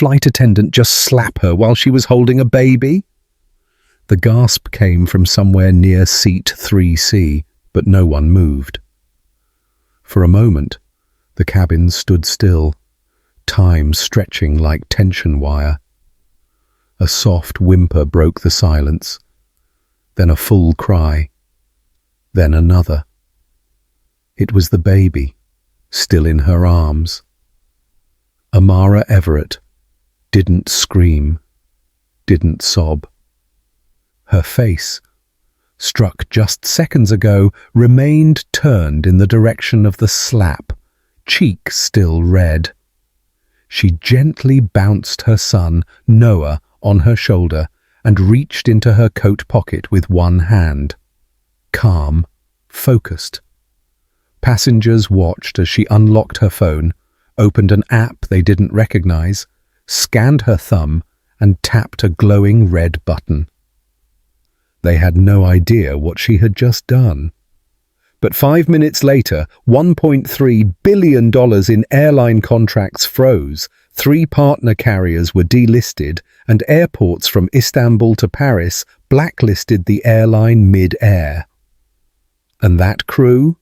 flight attendant just slap her while she was holding a baby? The gasp came from somewhere near seat 3C, but no one moved. For a moment, the cabin stood still, time stretching like tension wire. A soft whimper broke the silence, then a full cry, then another. It was the baby, still in her arms. Amara Everett didn't scream, didn't sob. Her face, struck just seconds ago, remained turned in the direction of the slap, cheek still red. She gently bounced her son, Noah, on her shoulder and reached into her coat pocket with one hand. Calm, focused. Passengers watched as she unlocked her phone, opened an app they didn't recognize, scanned her thumb, and tapped a glowing red button. They had no idea what she had just done. But 5 minutes later, $1.3 billion in airline contracts froze, 3 partner carriers were delisted, and airports from Istanbul to Paris blacklisted the airline mid-air. And that crew?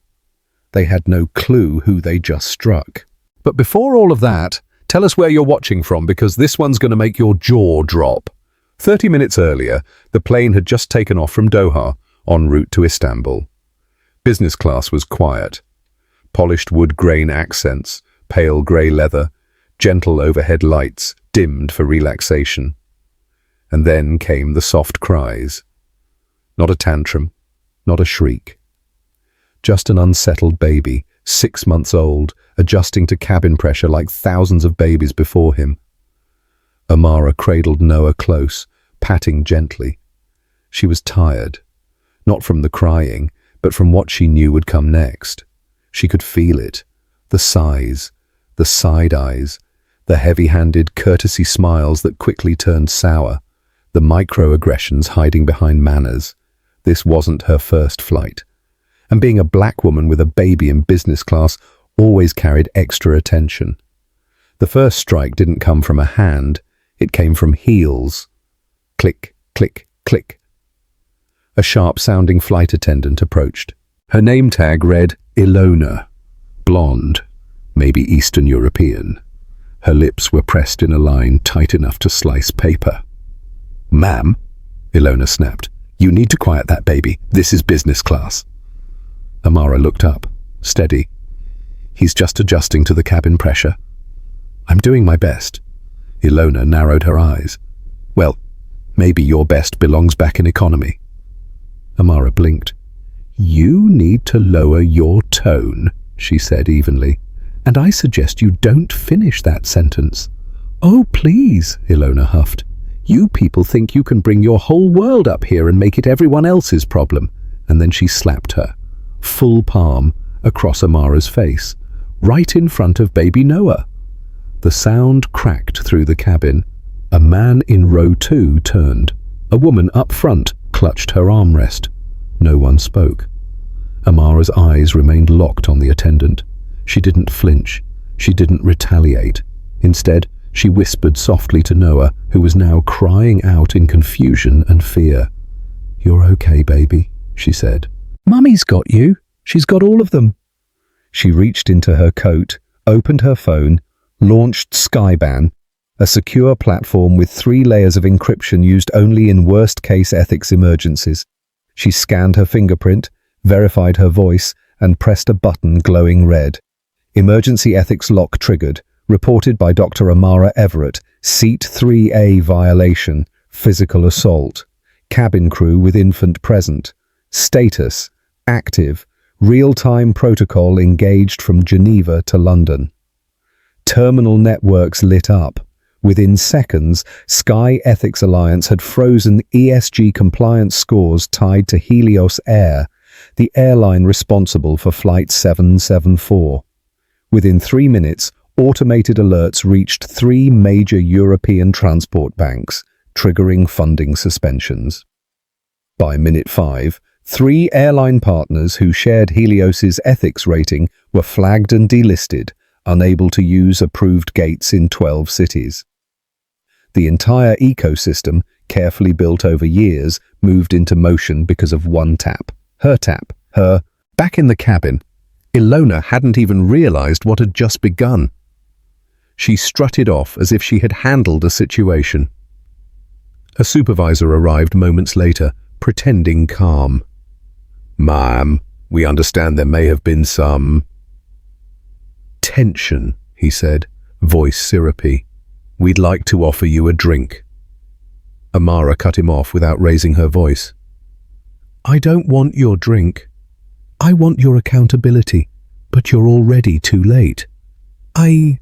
They had no clue who they just struck. But before all of that, tell us where you're watching from, because this one's going to make your jaw drop. 30 minutes earlier, the plane had just taken off from Doha, en route to Istanbul. Business class was quiet. Polished wood grain accents, pale grey leather, gentle overhead lights, dimmed for relaxation. And then came the soft cries. Not a tantrum, not a shriek. Just an unsettled baby, 6 months old, adjusting to cabin pressure like thousands of babies before him. Amara cradled Noah close, patting gently. She was tired, not from the crying, but from what she knew would come next. She could feel it, the sighs, the side eyes, the heavy-handed courtesy smiles that quickly turned sour, the microaggressions hiding behind manners. This wasn't her first flight. And being a black woman with a baby in business class always carried extra attention. The first strike didn't come from a hand, it came from heels. Click, click, click. A sharp-sounding flight attendant approached. Her name tag read Ilona, blonde, maybe Eastern European. Her lips were pressed in a line tight enough to slice paper. "Ma'am," Ilona snapped, "you need to quiet that baby. This is business class." Amara looked up, steady. "He's just adjusting to the cabin pressure." "I'm doing my best." Ilona narrowed her eyes. "Well, maybe your best belongs back in economy." Amara blinked. "You need to lower your tone," she said evenly. "And I suggest you don't finish that sentence." "Oh, please," Ilona huffed. "You people think you can bring your whole world up here and make it everyone else's problem." And then she slapped her, full palm, across Amara's face, right in front of baby Noah. The sound cracked through the cabin. A man in row 2 turned. A woman up front clutched her armrest. No one spoke. Amara's eyes remained locked on the attendant. She didn't flinch. She didn't retaliate. Instead, she whispered softly to Noah, who was now crying out in confusion and fear. "You're okay, baby," she said. "Mummy's got you. She's got all of them." She reached into her coat, opened her phone, launched Skyban, a secure platform with 3 layers of encryption used only in worst-case ethics emergencies. She scanned her fingerprint, verified her voice, and pressed a button glowing red. Emergency ethics lock triggered, reported by Dr. Amara Everett, Seat 3A violation, physical assault. Cabin crew with infant present. Status, active, real-time protocol engaged from Geneva to London. Terminal networks lit up. Within seconds, Sky Ethics Alliance had frozen ESG compliance scores tied to Helios Air, the airline responsible for Flight 774. Within 3 minutes, automated alerts reached 3 major European transport banks, triggering funding suspensions. By minute 5, 3 airline partners who shared Helios's ethics rating were flagged and delisted, unable to use approved gates in 12 cities. The entire ecosystem, carefully built over years, moved into motion because of one tap. Her tap. Her. Back in the cabin, Ilona hadn't even realized what had just begun. She strutted off as if she had handled a situation. A supervisor arrived moments later, pretending calm. "Ma'am, we understand there may have been some tension," he said, voice syrupy. "We'd like to offer you a drink." Amara cut him off without raising her voice. "I don't want your drink. I want your accountability, but you're already too late. I'm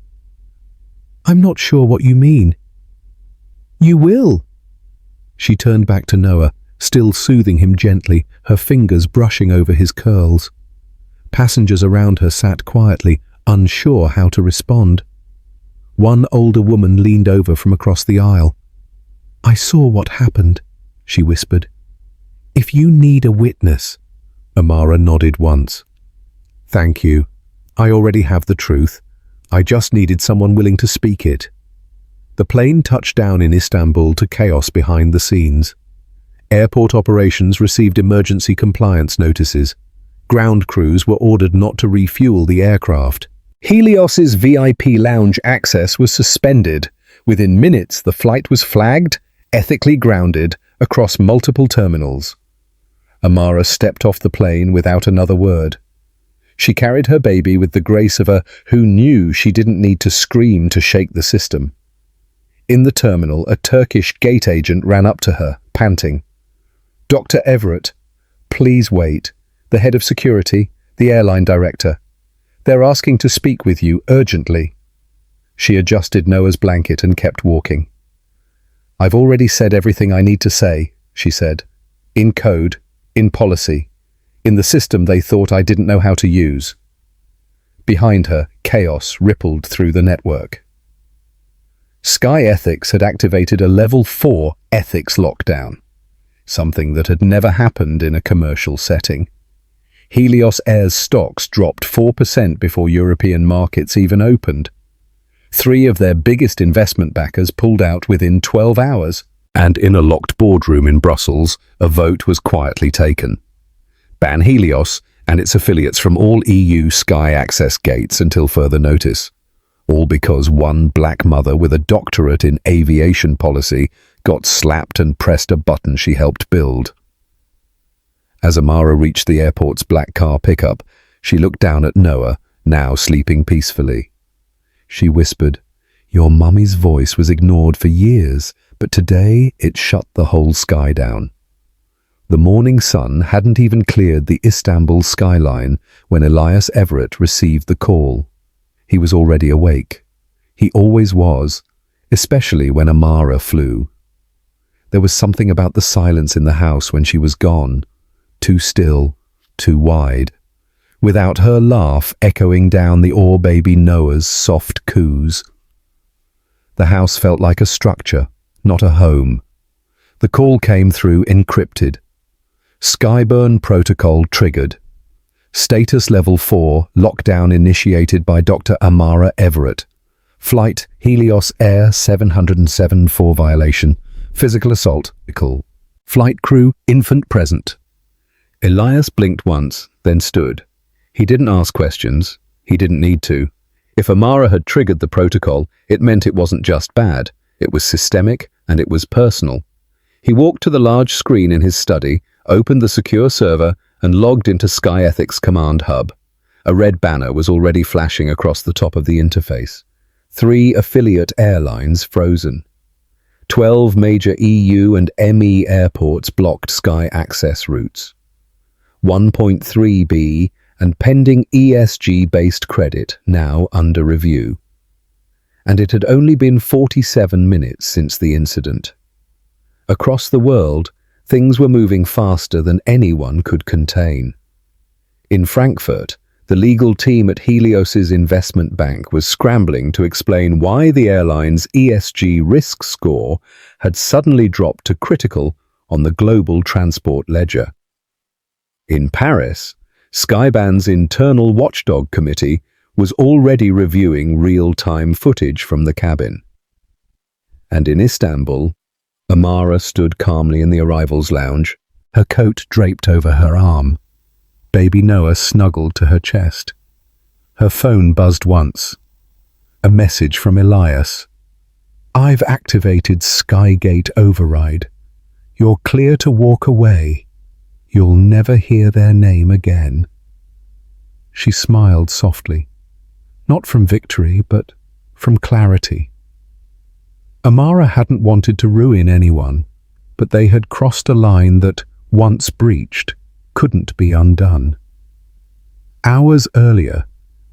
not sure what you mean." "You will." She turned back to Noah, still soothing him gently, her fingers brushing over his curls. Passengers around her sat quietly, unsure how to respond. One older woman leaned over from across the aisle. "I saw what happened," she whispered. "If you need a witness." Amara nodded once. "Thank you. I already have the truth. I just needed someone willing to speak it." The plane touched down in Istanbul to chaos behind the scenes. Airport operations received emergency compliance notices. Ground crews were ordered not to refuel the aircraft. Helios's VIP lounge access was suspended. Within minutes, the flight was flagged, ethically grounded, across multiple terminals. Amara stepped off the plane without another word. She carried her baby with the grace of a who knew she didn't need to scream to shake the system. In the terminal, a Turkish gate agent ran up to her, panting. "Dr. Everett, please wait. The head of security, the airline director. They're asking to speak with you urgently." She adjusted Noah's blanket and kept walking. "I've already said everything I need to say," she said. "In code, in policy, in the system they thought I didn't know how to use." Behind her, chaos rippled through the network. Sky Ethics had activated a Level 4 ethics lockdown, something that had never happened in a commercial setting. Helios Air's stocks dropped 4% before European markets even opened. 3 of their biggest investment backers pulled out within 12 hours, and in a locked boardroom in Brussels, a vote was quietly taken. Ban Helios and its affiliates from all EU Sky access gates until further notice. All because one black mother with a doctorate in aviation policy got slapped and pressed a button she helped build. As Amara reached the airport's black car pickup, she looked down at Noah, now sleeping peacefully. She whispered, "Your mummy's voice was ignored for years, but today it shut the whole sky down." The morning sun hadn't even cleared the Istanbul skyline when Elias Everett received the call. He was already awake. He always was, especially when Amara flew. There was something about the silence in the house when she was gone. Too still, too wide. Without her laugh echoing down the baby Noah's soft coos. The house felt like a structure, not a home. The call came through encrypted. Skyburn protocol triggered. Status Level 4, lockdown initiated by Dr. Amara Everett. Flight Helios Air 707-4 violation. Physical assault. Flight crew, infant present. Elias blinked once, then stood. He didn't ask questions. He didn't need to. If Amara had triggered the protocol, it meant it wasn't just bad. It was systemic, and it was personal. He walked to the large screen in his study, opened the secure server, and logged into Sky Ethics Command Hub. A red banner was already flashing across the top of the interface. 3 affiliate airlines frozen. 12 major EU and ME airports blocked Sky access routes. 1.3B and pending ESG-based credit now under review. And it had only been 47 minutes since the incident. Across the world, things were moving faster than anyone could contain. In Frankfurt, the legal team at Helios's investment bank was scrambling to explain why the airline's ESG risk score had suddenly dropped to critical on the global transport ledger. In Paris, Skyban's internal watchdog committee was already reviewing real-time footage from the cabin. And in Istanbul, Amara stood calmly in the arrivals lounge, her coat draped over her arm. Baby Noah snuggled to her chest. Her phone buzzed once. A message from Elias. "I've activated Skygate override. You're clear to walk away. You'll never hear their name again." She smiled softly, not from victory, but from clarity. Amara hadn't wanted to ruin anyone, but they had crossed a line that, once breached, couldn't be undone. Hours earlier,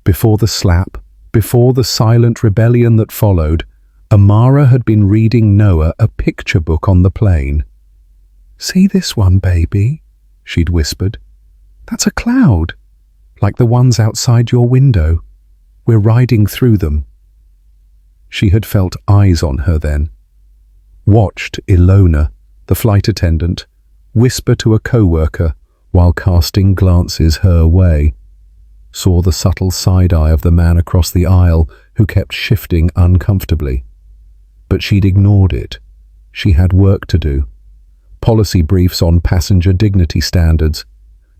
before the slap, before the silent rebellion that followed, Amara had been reading Noah a picture book on the plane. "See this one, baby," she'd whispered. "That's a cloud, like the ones outside your window. We're riding through them." She had felt eyes on her then. Watched Ilona, the flight attendant, whisper to a co-worker while casting glances her way. Saw the subtle side-eye of the man across the aisle who kept shifting uncomfortably. But she'd ignored it. She had work to do. Policy briefs on passenger dignity standards.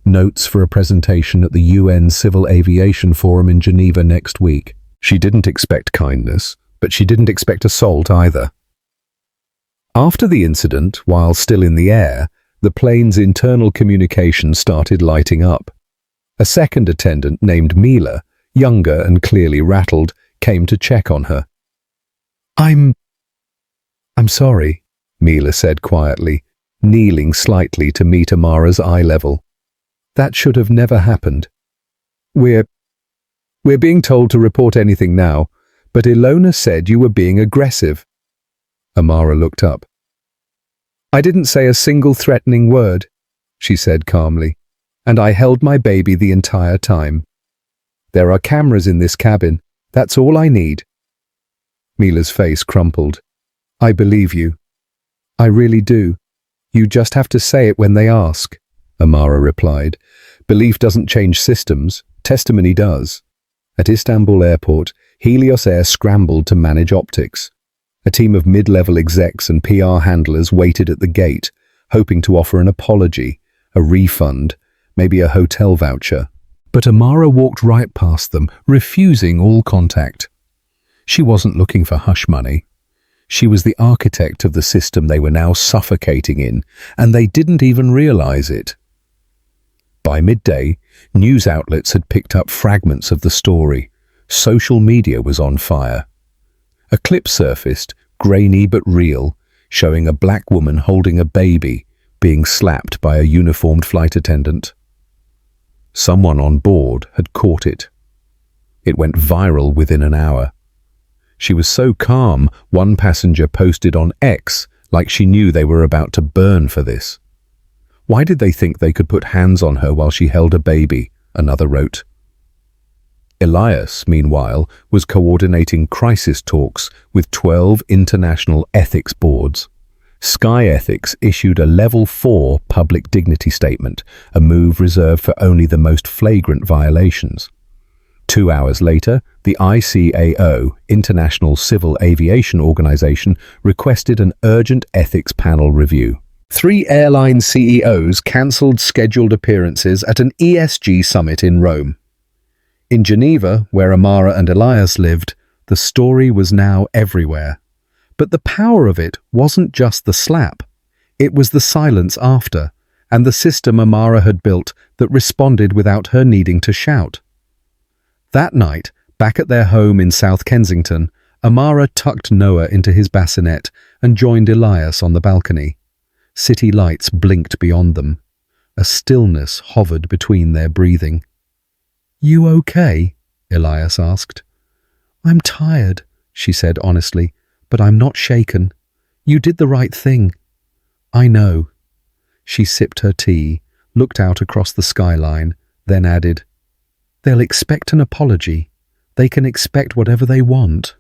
Notes for a presentation at the UN Civil Aviation Forum in Geneva next week. She didn't expect kindness, but she didn't expect assault either. After the incident, while still in the air, the plane's internal communication started lighting up. A second attendant named Mila, younger and clearly rattled, came to check on her. I'm sorry," Mila said quietly, kneeling slightly to meet Amara's eye level. "That should have never happened. We're being told to report anything now, but Ilona said you were being aggressive." Amara looked up. "I didn't say a single threatening word," she said calmly, "and I held my baby the entire time. There are cameras in this cabin. That's all I need." Mila's face crumpled. "I believe you. I really do. You just have to say it when they ask," Amara replied. "Belief doesn't change systems. Testimony does." At Istanbul Airport, Helios Air scrambled to manage optics. A team of mid-level execs and PR handlers waited at the gate, hoping to offer an apology, a refund, maybe a hotel voucher. But Amara walked right past them, refusing all contact. She wasn't looking for hush money. She was the architect of the system they were now suffocating in, and they didn't even realize it. By midday, news outlets had picked up fragments of the story. Social media was on fire. A clip surfaced, grainy but real, showing a black woman holding a baby being slapped by a uniformed flight attendant. Someone on board had caught it. It went viral within an hour. She was so calm, one passenger posted on X like she knew they were about to burn for this. "Why did they think they could put hands on her while she held a baby?" another wrote. Elias, meanwhile, was coordinating crisis talks with 12 international ethics boards. Sky Ethics issued a Level 4 public dignity statement, a move reserved for only the most flagrant violations. 2 hours later, the ICAO, International Civil Aviation Organization, requested an urgent ethics panel review. 3 airline CEOs cancelled scheduled appearances at an ESG summit in Rome. In Geneva, where Amara and Elias lived, the story was now everywhere. But the power of it wasn't just the slap. It was the silence after, and the system Amara had built that responded without her needing to shout. That night, back at their home in South Kensington, Amara tucked Noah into his bassinet and joined Elias on the balcony. City lights blinked beyond them. A stillness hovered between their breathing. "You okay?" Elias asked. "I'm tired," she said honestly, "but I'm not shaken. You did the right thing." "I know." She sipped her tea, looked out across the skyline, then added, "They'll expect an apology. They can expect whatever they want."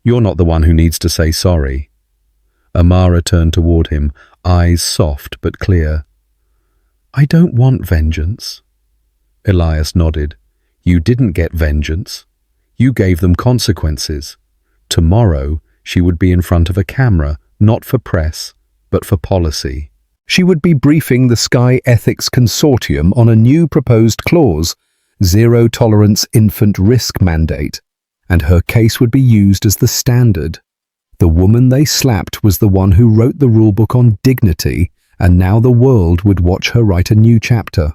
"You're not the one who needs to say sorry." Amara turned toward him, eyes soft but clear. "I don't want vengeance." Elias nodded. "You didn't get vengeance. You gave them consequences. Tomorrow, She would be in front of a camera, not for press, but for policy. She would be briefing the Sky Ethics Consortium on a new proposed clause, zero tolerance infant risk mandate, and her case would be used as the standard. The woman they slapped was the one who wrote the rulebook on dignity, and now the world would watch her write a new chapter.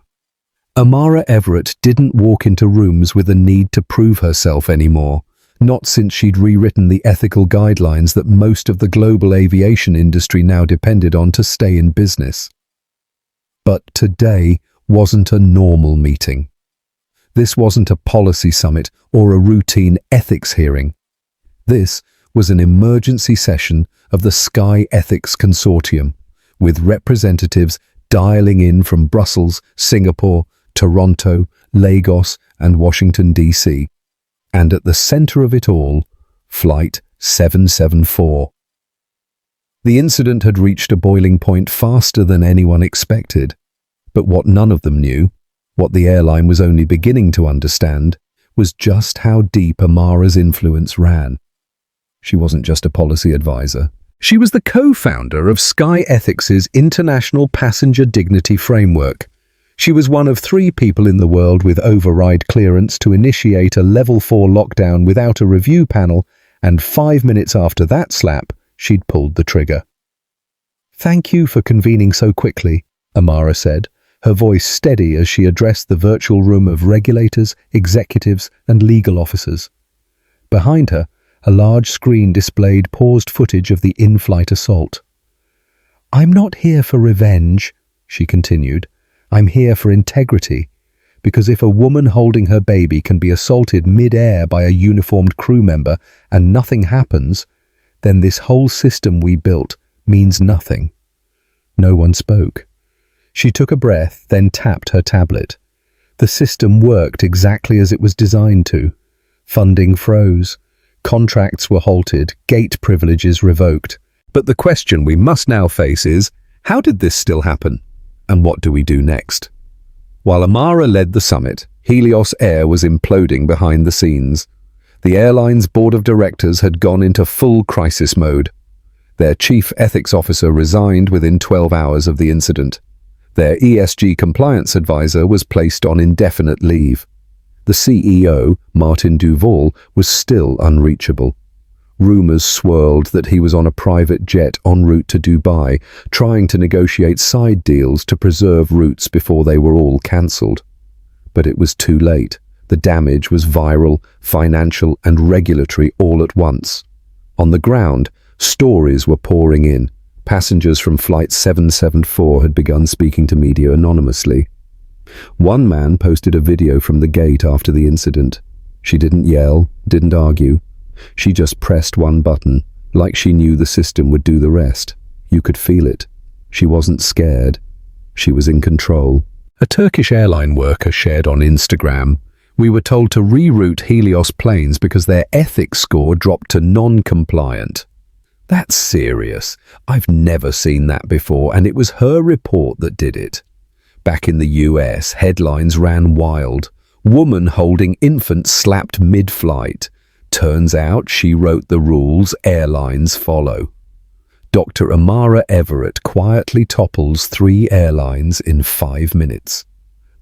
Amara Everett didn't walk into rooms with a need to prove herself anymore, not since she'd rewritten the ethical guidelines that most of the global aviation industry now depended on to stay in business. But today wasn't a normal meeting. This wasn't a policy summit or a routine ethics hearing. This was an emergency session of the Sky Ethics Consortium, with representatives dialing in from Brussels, Singapore, Toronto, Lagos, and Washington, D.C. And at the center of it all, Flight 774. The incident had reached a boiling point faster than anyone expected. But what none of them knew, what the airline was only beginning to understand, was just how deep Amara's influence ran. She wasn't just a policy advisor. She was the co-founder of Sky Ethics' International Passenger Dignity Framework. She was one of 3 people in the world with override clearance to initiate a Level 4 lockdown without a review panel, and 5 minutes after that slap, she'd pulled the trigger. "Thank you for convening so quickly," Amara said, her voice steady as she addressed the virtual room of regulators, executives, and legal officers. Behind her, a large screen displayed paused footage of the in-flight assault. "I'm not here for revenge," she continued. "I'm here for integrity, because if a woman holding her baby can be assaulted mid-air by a uniformed crew member and nothing happens, then this whole system we built means nothing." No one spoke. She took a breath, then tapped her tablet. The system worked exactly as it was designed to. Funding froze. Contracts were halted, gate privileges revoked. But the question we must now face is, how did this still happen? And what do we do next? While Amara led the summit, Helios Air was imploding behind the scenes. The airline's board of directors had gone into full crisis mode. Their chief ethics officer resigned within 12 hours of the incident. Their ESG compliance advisor was placed on indefinite leave. The CEO, Martin Duval, was still unreachable. Rumors swirled that he was on a private jet en route to Dubai, trying to negotiate side deals to preserve routes before they were all cancelled. But it was too late. The damage was viral, financial, and regulatory all at once. On the ground, stories were pouring in. Passengers from Flight 774 had begun speaking to media anonymously. One man posted a video from the gate after the incident. She didn't yell, didn't argue. She just pressed one button, like she knew the system would do the rest. You could feel it. She wasn't scared. She was in control. A Turkish airline worker shared on Instagram, "We were told to reroute Helios planes because their ethics score dropped to non-compliant." That's serious. I've never seen that before, and it was her report that did it. Back in the US, headlines ran wild. "Woman holding infant slapped mid-flight. Turns out she wrote the rules, airlines follow." Dr. Amara Everett quietly topples 3 airlines in 5 minutes.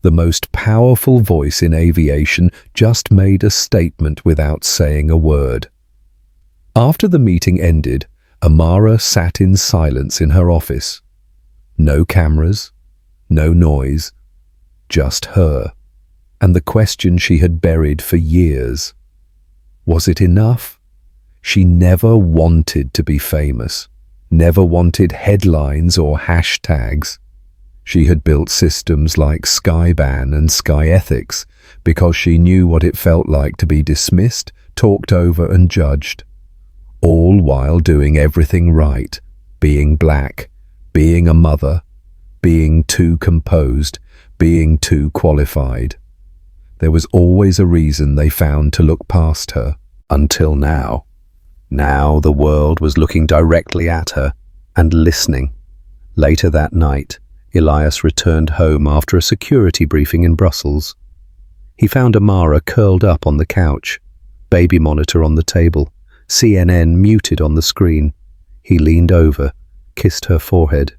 The most powerful voice in aviation just made a statement without saying a word. After the meeting ended, Amara sat in silence in her office. No cameras, no noise, just her, and the question she had buried for years. Was it enough? She never wanted to be famous, never wanted headlines or hashtags. She had built systems like Skyban and Sky Ethics because she knew what it felt like to be dismissed, talked over and judged, all while doing everything right, being black, being a mother, being too composed, being too qualified. There was always a reason they found to look past her, until now. Now the world was looking directly at her and listening. Later that night, Elias returned home after a security briefing in Brussels. He found Amara curled up on the couch, baby monitor on the table, CNN muted on the screen. He leaned over, kissed her forehead.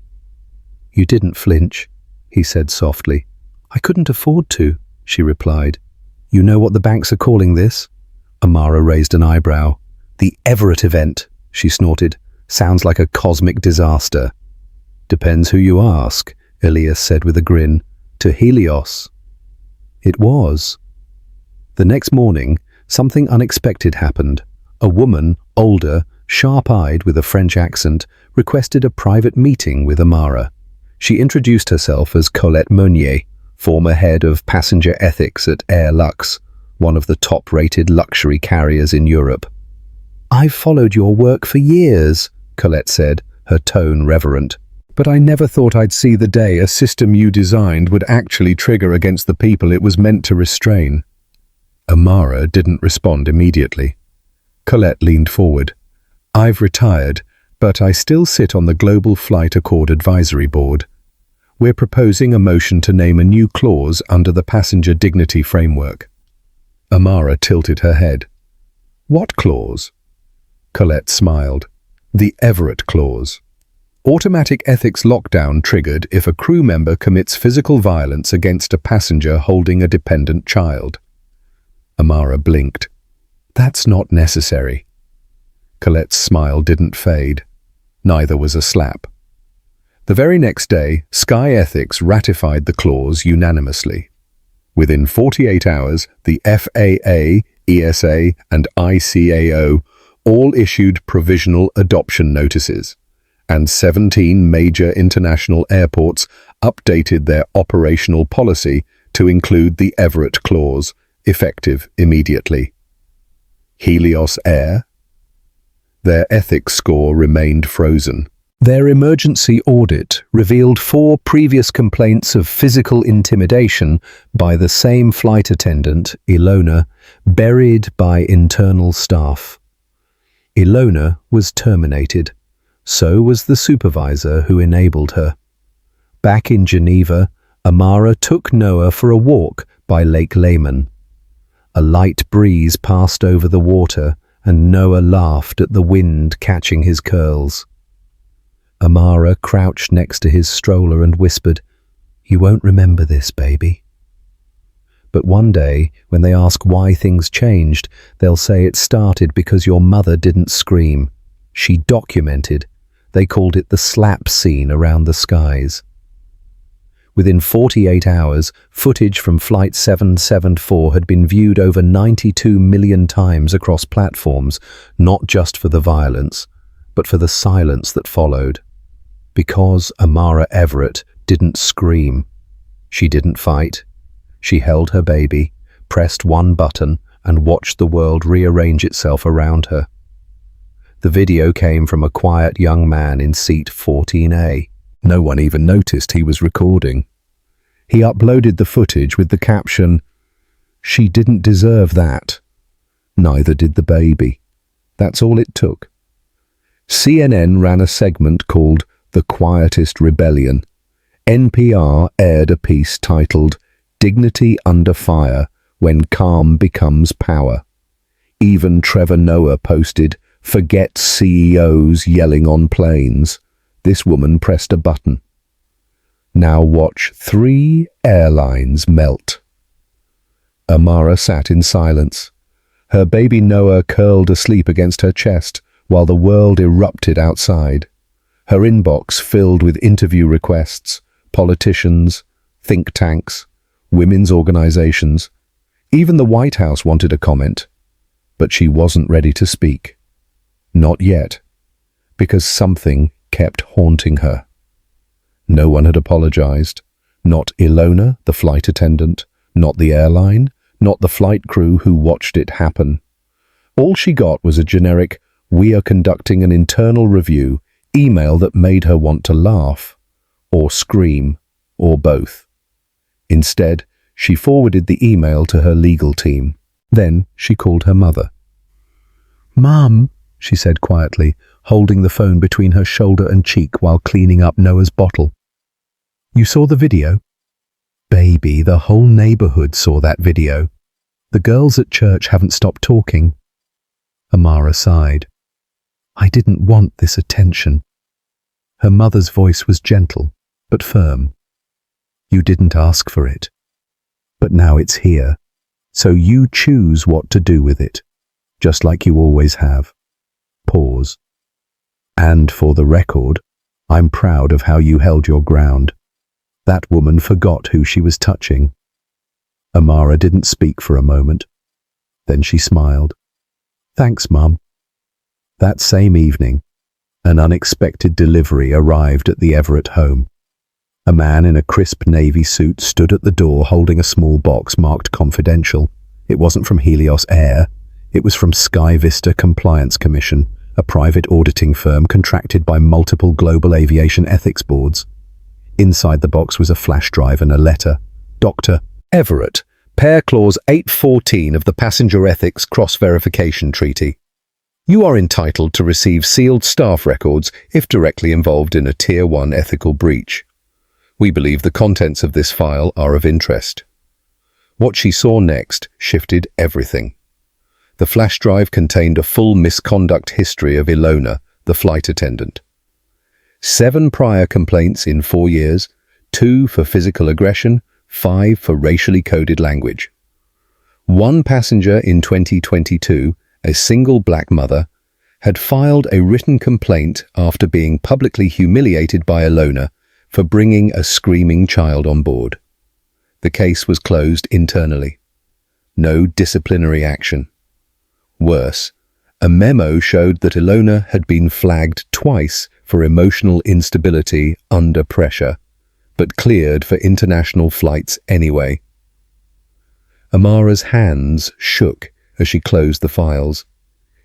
"You didn't flinch," he said softly. "I couldn't afford to," she replied. "You know what the banks are calling this?" Amara raised an eyebrow. "The Everett event," she snorted. "Sounds like a cosmic disaster." "Depends who you ask," Elias said with a grin. "To Helios." It was. The next morning, something unexpected happened. A woman, older, sharp-eyed with a French accent, requested a private meeting with Amara. She introduced herself as Colette Meunier, former head of passenger ethics at Airlines, one of the top-rated luxury carriers in Europe. "I've followed your work for years," Colette said, her tone reverent. "But I never thought I'd see the day a system you designed would actually trigger against the people it was meant to restrain." Amara didn't respond immediately. Colette leaned forward. "I've retired, but I still sit on the Global Flight Accord Advisory Board. We're proposing a motion to name a new clause under the Passenger Dignity Framework." Amara tilted her head. "What clause?" Colette smiled. "The Everett Clause. Automatic ethics lockdown triggered if a crew member commits physical violence against a passenger holding a dependent child." Amara blinked. "That's not necessary." Colette's smile didn't fade. Neither was a slap. The very next day, Sky Ethics ratified the clause unanimously. Within 48 hours, the FAA, ESA, and ICAO all issued provisional adoption notices, and 17 major international airports updated their operational policy to include the Everett Clause, effective immediately. Helios Air? Their ethics score remained frozen. Their emergency audit revealed 4 previous complaints of physical intimidation by the same flight attendant, Ilona, buried by internal staff. Ilona was terminated. So was the supervisor who enabled her. Back in Geneva, Amara took Noah for a walk by Lake Leman. A light breeze passed over the water, and Noah laughed at the wind catching his curls. Amara crouched next to his stroller and whispered, "You won't remember this, baby." But one day, when they ask why things changed, they'll say it started because your mother didn't scream. She documented. They called it the slap scene around the skies. Within 48 hours, footage from Flight 774 had been viewed over 92 million times across platforms, not just for the violence, but for the silence that followed. Because Amara Everett didn't scream. She didn't fight. She held her baby, pressed one button, and watched the world rearrange itself around her. The video came from a quiet young man in seat 14A. No one even noticed he was recording. He uploaded the footage with the caption, "She didn't deserve that. Neither did the baby." That's all it took. CNN ran a segment called The Quietest Rebellion. NPR aired a piece titled "Dignity Under Fire When Calm Becomes Power." Even Trevor Noah posted, "Forget CEOs yelling on planes. This woman pressed a button." Now watch 3 airlines melt. Amara sat in silence. Her baby Noah curled asleep against her chest while the world erupted outside. Her inbox filled with interview requests, politicians, think tanks, women's organizations. Even the White House wanted a comment. But she wasn't ready to speak. Not yet. Because something kept haunting her. No one had apologized. Not Ilona, the flight attendant, not the airline, not the flight crew who watched it happen. All she got was a generic, "We are conducting an internal review," email that made her want to laugh, or scream, or both. Instead, she forwarded the email to her legal team. Then she called her mother. "Mom," she said quietly, holding the phone between her shoulder and cheek while cleaning up Noah's bottle. "You saw the video?" "Baby, the whole neighborhood saw that video. The girls at church haven't stopped talking." Amara sighed. I didn't want this attention. Her mother's voice was gentle, but firm. You didn't ask for it. But now it's here, so you choose what to do with it, just like you always have. Pause. And for the record, I'm proud of how you held your ground. That woman forgot who she was touching. Amara didn't speak for a moment. Then she smiled. Thanks, Mum. That same evening, an unexpected delivery arrived at the Everett home. A man in a crisp navy suit stood at the door holding a small box marked confidential. It wasn't from Helios Air. It was from Sky Vista Compliance Commission, a private auditing firm contracted by multiple global aviation ethics boards. Inside the box was a flash drive and a letter. Dr. Everett, per Clause 814 of the Passenger Ethics Cross-Verification Treaty. You are entitled to receive sealed staff records if directly involved in a Tier 1 ethical breach. We believe the contents of this file are of interest. What she saw next shifted everything. The flash drive contained a full misconduct history of Ilona, the flight attendant. 7 prior complaints in 4 years, 2 for physical aggression, 5 for racially coded language. 1 passenger in 2022, a single black mother, had filed a written complaint after being publicly humiliated by Ilona for bringing a screaming child on board. The case was closed internally. No disciplinary action. Worse, a memo showed that Ilona had been flagged twice for emotional instability under pressure, but cleared for international flights anyway. Amara's hands shook as she closed the files.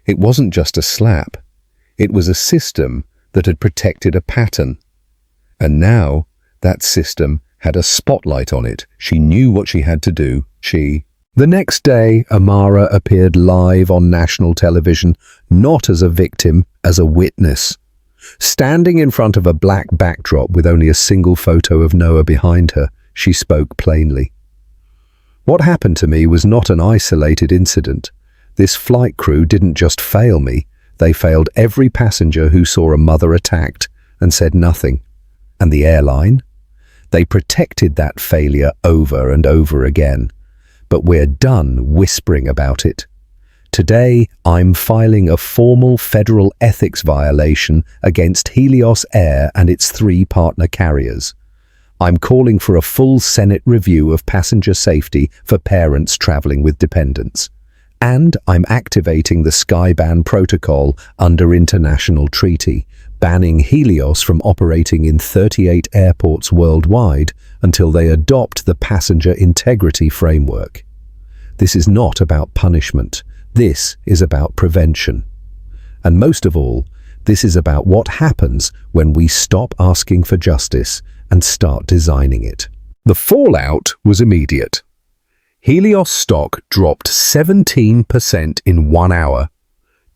It wasn't just a slap. It was a system that had protected a pattern. And now, that system had a spotlight on it. She knew what she had to do. The next day, Amara appeared live on national television, not as a victim, as a witness. Standing in front of a black backdrop with only a single photo of Noah behind her, she spoke plainly. What happened to me was not an isolated incident. This flight crew didn't just fail me, they failed every passenger who saw a mother attacked and said nothing. And the airline? They protected that failure over and over again. But we're done whispering about it. Today, I'm filing a formal federal ethics violation against Helios Air and its 3 partner carriers. I'm calling for a full Senate review of passenger safety for parents traveling with dependents. And I'm activating the Skyban protocol under international treaty, banning Helios from operating in 38 airports worldwide until they adopt the passenger integrity framework. This is not about punishment. This is about prevention. And most of all, this is about what happens when we stop asking for justice and start designing it. The fallout was immediate. Helios stock dropped 17% in 1 hour.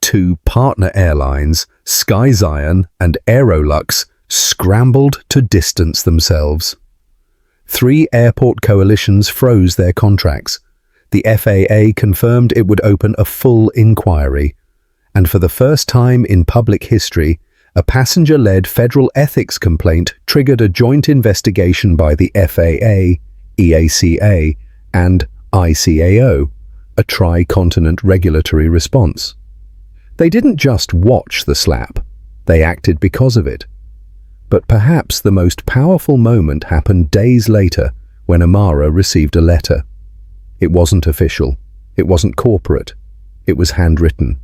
2 partner airlines, SkyZion and Aerolux, scrambled to distance themselves. 3 airport coalitions froze their contracts. The FAA confirmed it would open a full inquiry. And for the first time in public history, a passenger-led federal ethics complaint triggered a joint investigation by the FAA, EACA, and ICAO, a tri-continent regulatory response. They didn't just watch the slap, they acted because of it. But perhaps the most powerful moment happened days later when Amara received a letter. It wasn't official, it wasn't corporate, it was handwritten.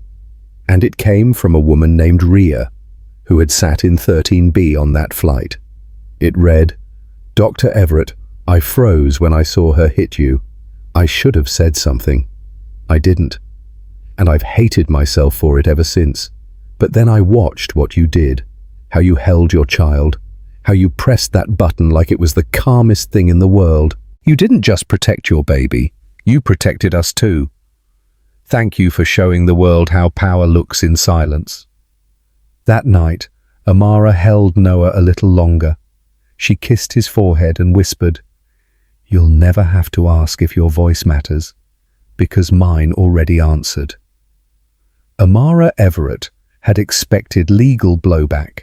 And it came from a woman named Ria, who had sat in 13B on that flight. It read, "Dr. Everett, I froze when I saw her hit you. I should have said something. I didn't. And I've hated myself for it ever since. But then I watched what you did, how you held your child, how you pressed that button like it was the calmest thing in the world. You didn't just protect your baby, you protected us too. Thank you for showing the world how power looks in silence." That night, Amara held Noah a little longer. She kissed his forehead and whispered, "You'll never have to ask if your voice matters, because mine already answered." Amara Everett had expected legal blowback.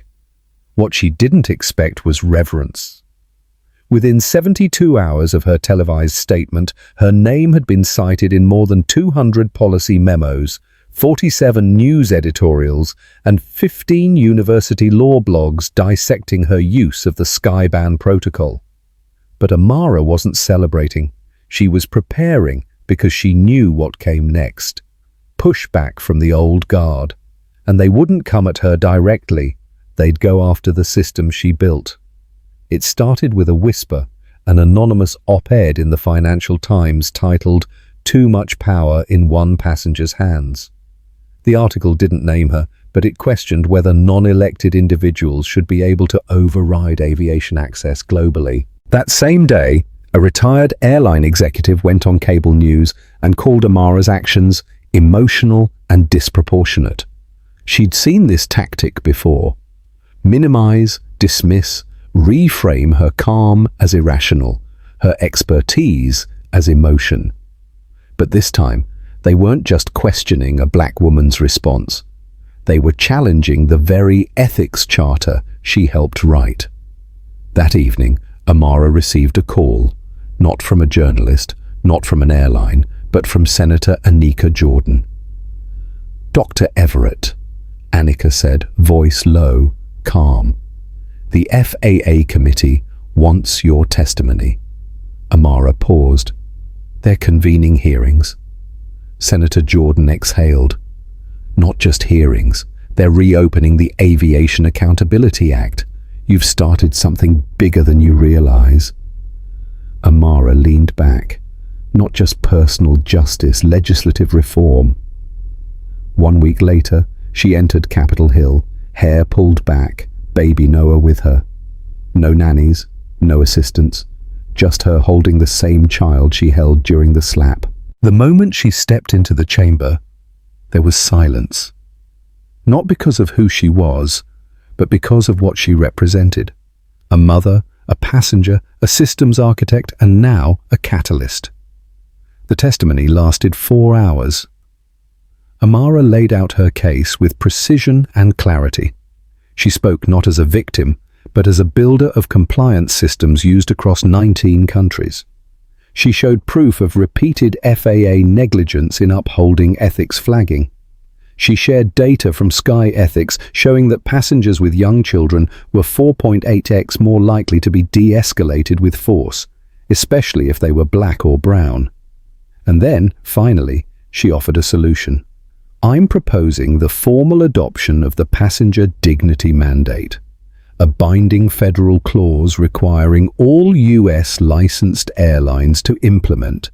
What she didn't expect was reverence. Within 72 hours of her televised statement, her name had been cited in more than 200 policy memos, 47 news editorials, and 15 university law blogs dissecting her use of the Skyban protocol. But Amara wasn't celebrating. She was preparing because she knew what came next. Pushback from the old guard. And they wouldn't come at her directly. They'd go after the system she built. It started with a whisper, an anonymous op-ed in the Financial Times titled, "Too Much Power in One Passenger's Hands." The article didn't name her, but it questioned whether non-elected individuals should be able to override aviation access globally. That same day, a retired airline executive went on cable news and called Amara's actions emotional and disproportionate. She'd seen this tactic before. Minimize, dismiss, reframe her calm as irrational, her expertise as emotion. But this time, they weren't just questioning a black woman's response. They were challenging the very ethics charter she helped write. That evening, Amara received a call, not from a journalist, not from an airline, but from Senator Anika Jordan. "Dr. Everett," Anika said, voice low, calm. "The FAA committee wants your testimony." Amara paused. "They're convening hearings." Senator Jordan exhaled. "Not just hearings. They're reopening the Aviation Accountability Act. You've started something bigger than you realize." Amara leaned back. Not just personal justice, legislative reform. 1 week later, she entered Capitol Hill, hair pulled back, baby Noah with her. No nannies, no assistants, just her holding the same child she held during the slap. The moment she stepped into the chamber, there was silence. Not because of who she was, but because of what she represented. A mother, a passenger, a systems architect, and now a catalyst. The testimony lasted 4 hours. Amara laid out her case with precision and clarity. She spoke not as a victim, but as a builder of compliance systems used across 19 countries. She showed proof of repeated FAA negligence in upholding ethics flagging. She shared data from Sky Ethics showing that passengers with young children were 4.8x more likely to be de-escalated with force, especially if they were black or brown. And then, finally, she offered a solution. "I'm proposing the formal adoption of the Passenger Dignity Mandate, a binding federal clause requiring all US licensed airlines to implement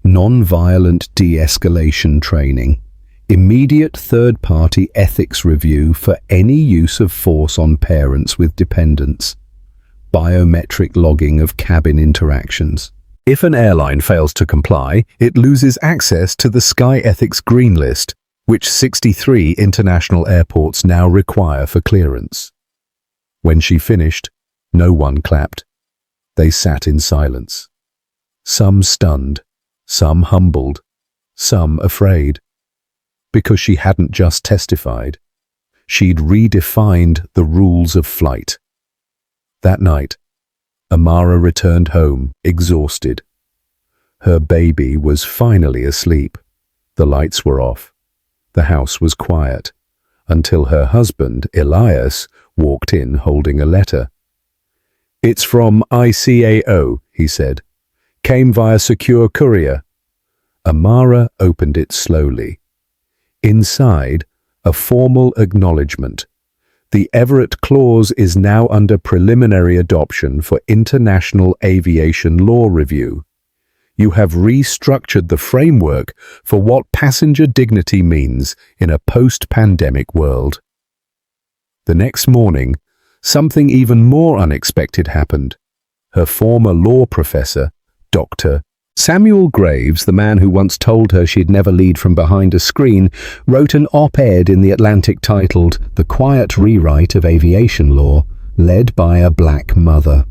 non-violent de-escalation training, immediate third-party ethics review for any use of force on parents with dependents, biometric logging of cabin interactions. If an airline fails to comply, it loses access to the Sky Ethics Green List, which 63 international airports now require for clearance." When she finished, no one clapped. They sat in silence. Some stunned, some humbled, some afraid. Because she hadn't just testified. She'd redefined the rules of flight. That night, Amara returned home, exhausted. Her baby was finally asleep. The lights were off. The house was quiet, until her husband, Elias, walked in holding a letter. "It's from ICAO," he said. "Came via secure courier." Amara opened it slowly. Inside, a formal acknowledgement. The Everett Clause is now under preliminary adoption for international aviation law review. You have restructured the framework for what passenger dignity means in a post-pandemic world. The next morning, something even more unexpected happened. Her former law professor, Dr. Samuel Graves, the man who once told her she'd never lead from behind a screen, wrote an op-ed in The Atlantic titled "The Quiet Rewrite of Aviation Law, Led by a Black Mother."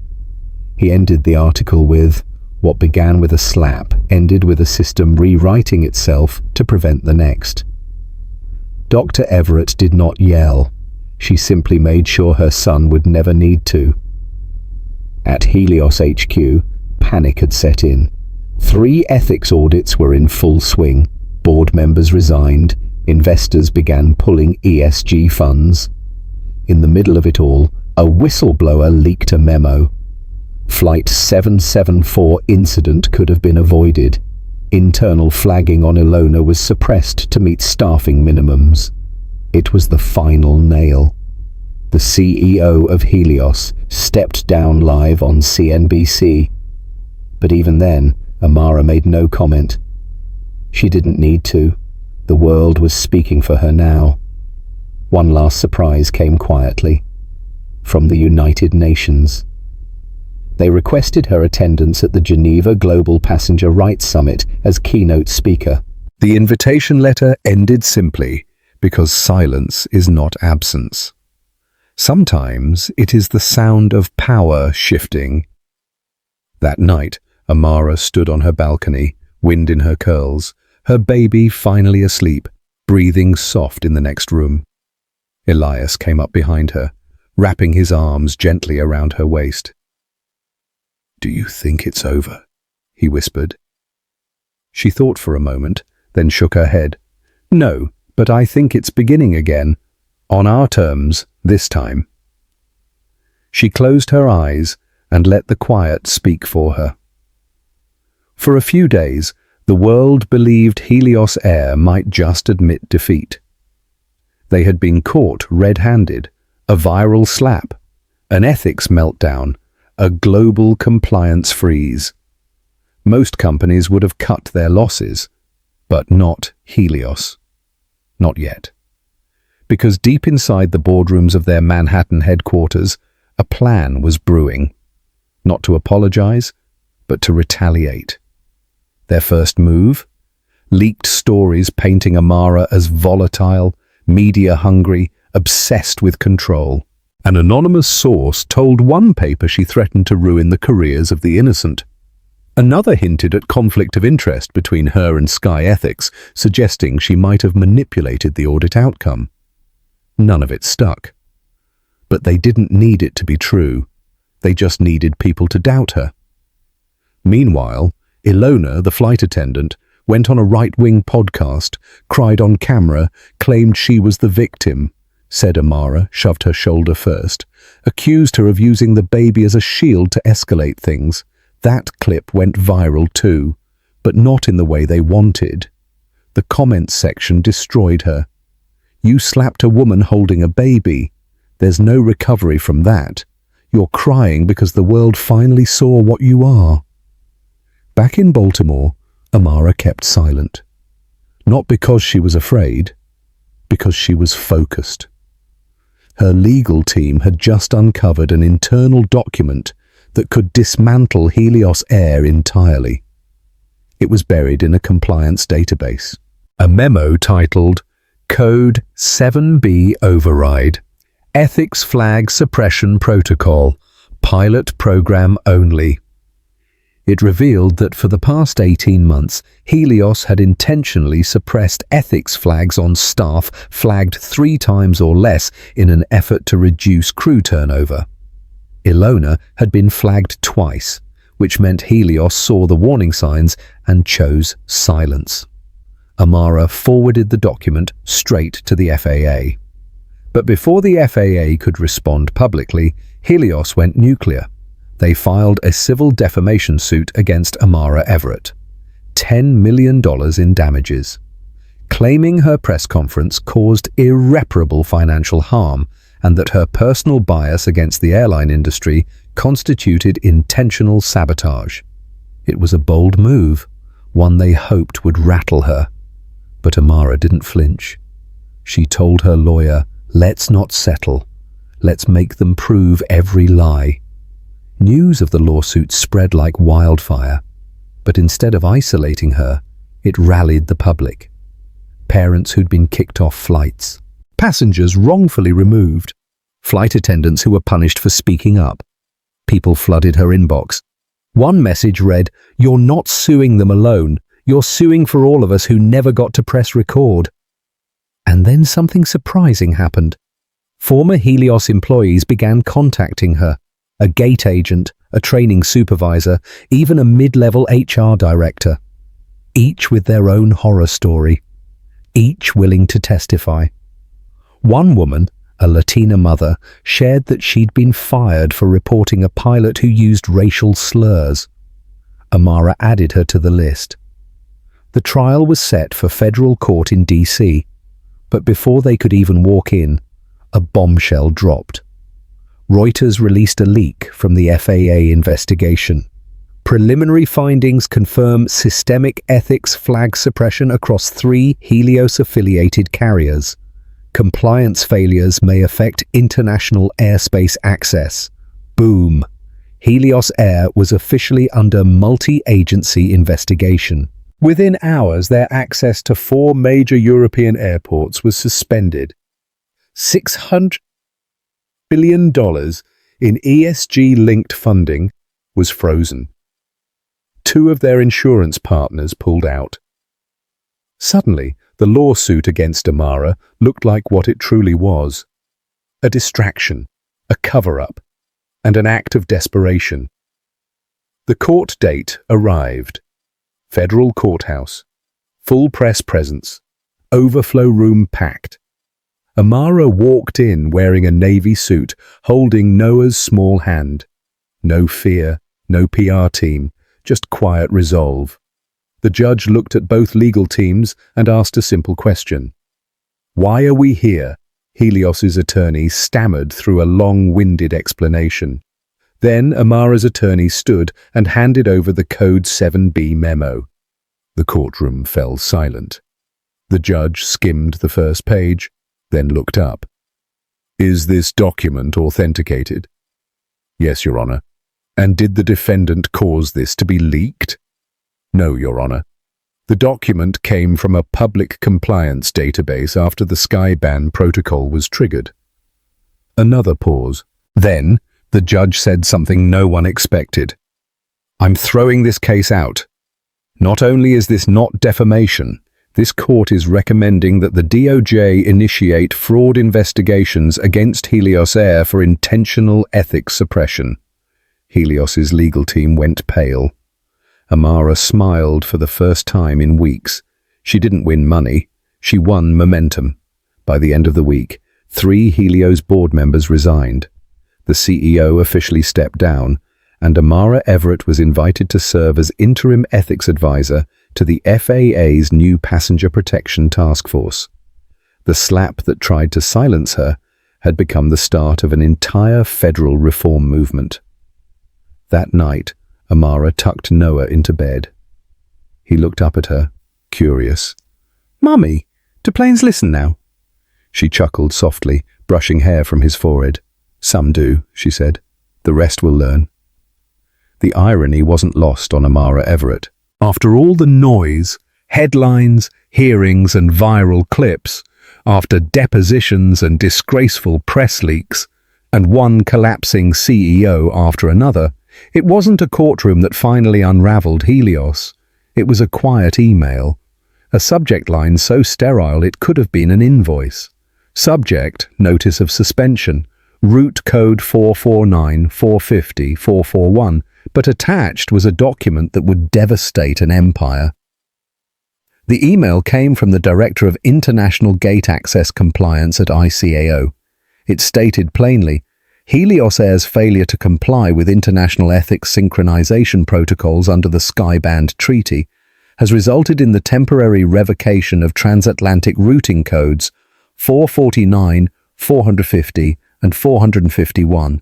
He ended the article with, "What began with a slap ended with a system rewriting itself to prevent the next." Dr. Everett did not yell. She simply made sure her son would never need to. At Helios HQ, panic had set in. 3 ethics audits were in full swing. Board members resigned. Investors began pulling ESG funds. In the middle of it all, a whistleblower leaked a memo. Flight 774 incident could have been avoided. Internal flagging on Ilona was suppressed to meet staffing minimums. It was the final nail. The CEO of Helios stepped down live on CNBC. But even then, Amara made no comment. She didn't need to. The world was speaking for her now. One last surprise came quietly. From the United Nations. They requested her attendance at the Geneva Global Passenger Rights Summit as keynote speaker. The invitation letter ended simply, because silence is not absence. Sometimes it is the sound of power shifting. That night, Amara stood on her balcony, wind in her curls, her baby finally asleep, breathing soft in the next room. Elias came up behind her, wrapping his arms gently around her waist. "Do you think it's over?" he whispered. She thought for a moment, then shook her head. "No, but I think it's beginning again. On our terms, this time." She closed her eyes and let the quiet speak for her. For a few days, the world believed Helios Air might just admit defeat. They had been caught red-handed, a viral slap, an ethics meltdown, a global compliance freeze. Most companies would have cut their losses, but not Helios. Not yet. Because deep inside the boardrooms of their Manhattan headquarters, a plan was brewing. Not to apologize, but to retaliate. Their first move? Leaked stories painting Amara as volatile, media-hungry, obsessed with control. An anonymous source told one paper she threatened to ruin the careers of the innocent. Another hinted at conflict of interest between her and Sky Ethics, suggesting she might have manipulated the audit outcome. None of it stuck. But they didn't need it to be true. They just needed people to doubt her. Meanwhile, Ilona, the flight attendant, went on a right-wing podcast, cried on camera, claimed she was the victim, said Amara, shoved her shoulder first, accused her of using the baby as a shield to escalate things. That clip went viral too, but not in the way they wanted. The comments section destroyed her. "You slapped a woman holding a baby. There's no recovery from that. You're crying because the world finally saw what you are." Back in Baltimore, Amara kept silent. Not because she was afraid, because she was focused. Her legal team had just uncovered an internal document that could dismantle Helios Air entirely. It was buried in a compliance database. A memo titled Code 7B Override, Ethics Flag Suppression Protocol, Pilot Program Only. It revealed that for the past 18 months, Helios had intentionally suppressed ethics flags on staff flagged 3 times or less in an effort to reduce crew turnover. Ilona had been flagged twice, which meant Helios saw the warning signs and chose silence. Amara forwarded the document straight to the FAA. But before the FAA could respond publicly, Helios went nuclear. They filed a civil defamation suit against Amara Everett. $10 million in damages. Claiming her press conference caused irreparable financial harm and that her personal bias against the airline industry constituted intentional sabotage. It was a bold move, one they hoped would rattle her. But Amara didn't flinch. She told her lawyer, "Let's not settle. Let's make them prove every lie." News of the lawsuit spread like wildfire, but instead of isolating her, it rallied the public. Parents who'd been kicked off flights, passengers wrongfully removed, flight attendants who were punished for speaking up. People flooded her inbox. One message read, "You're not suing them alone. You're suing for all of us who never got to press record." And then something surprising happened. Former Helios employees began contacting her, a gate agent, a training supervisor, even a mid-level HR director, each with their own horror story, each willing to testify. One woman, a Latina mother, shared that she'd been fired for reporting a pilot who used racial slurs. Amara added her to the list. The trial was set for federal court in D.C., but before they could even walk in, a bombshell dropped. Reuters released a leak from the FAA investigation. Preliminary findings confirm systemic ethics flag suppression across 3 Helios-affiliated carriers. Compliance failures may affect international airspace access. Boom! Helios Air was officially under multi-agency investigation. Within hours, their access to 4 major European airports was suspended. $600 billion in ESG-linked funding was frozen. 2 of their insurance partners pulled out. Suddenly, the lawsuit against Amara looked like what it truly was: a distraction, a cover-up, and an act of desperation. The court date arrived. Federal courthouse. Full press presence. Overflow room packed. Amara walked in wearing a navy suit, holding Noah's small hand. No fear, no PR team, just quiet resolve. The judge looked at both legal teams and asked a simple question. "Why are we here?" Helios's attorney stammered through a long-winded explanation. Then Amara's attorney stood and handed over the Code 7B memo. The courtroom fell silent. The judge skimmed the first page, then looked up. "Is this document authenticated?" "Yes, Your Honor." "And did the defendant cause this to be leaked?" "No, Your Honor. The document came from a public compliance database after the Skyban protocol was triggered." Another pause. Then, the judge said something no one expected. "I'm throwing this case out. Not only is this not defamation, this court is recommending that the DOJ initiate fraud investigations against Helios Air for intentional ethics suppression." Helios's legal team went pale. Amara smiled for the first time in weeks. She didn't win money. She won momentum. By the end of the week, 3 Helios board members resigned. The CEO officially stepped down, and Amara Everett was invited to serve as interim ethics advisor to the FAA's new Passenger Protection Task Force. The slap that tried to silence her had become the start of an entire federal reform movement. That night, Amara tucked Noah into bed. He looked up at her, curious. "Mummy, do planes listen now?" She chuckled softly, brushing hair from his forehead. "Some do," she said. "The rest will learn." The irony wasn't lost on Amara Everett. After all the noise, headlines, hearings, and viral clips, after depositions and disgraceful press leaks, and one collapsing CEO after another, it wasn't a courtroom that finally unraveled Helios. It was a quiet email. A subject line so sterile it could have been an invoice. Subject, notice of suspension. Route code 449-450-441, but attached was a document that would devastate an empire. The email came from the Director of International Gate Access Compliance at ICAO. It stated plainly, Helios Air's failure to comply with international ethics synchronization protocols under the Skyband Treaty has resulted in the temporary revocation of transatlantic routing codes 449, 450, and 451.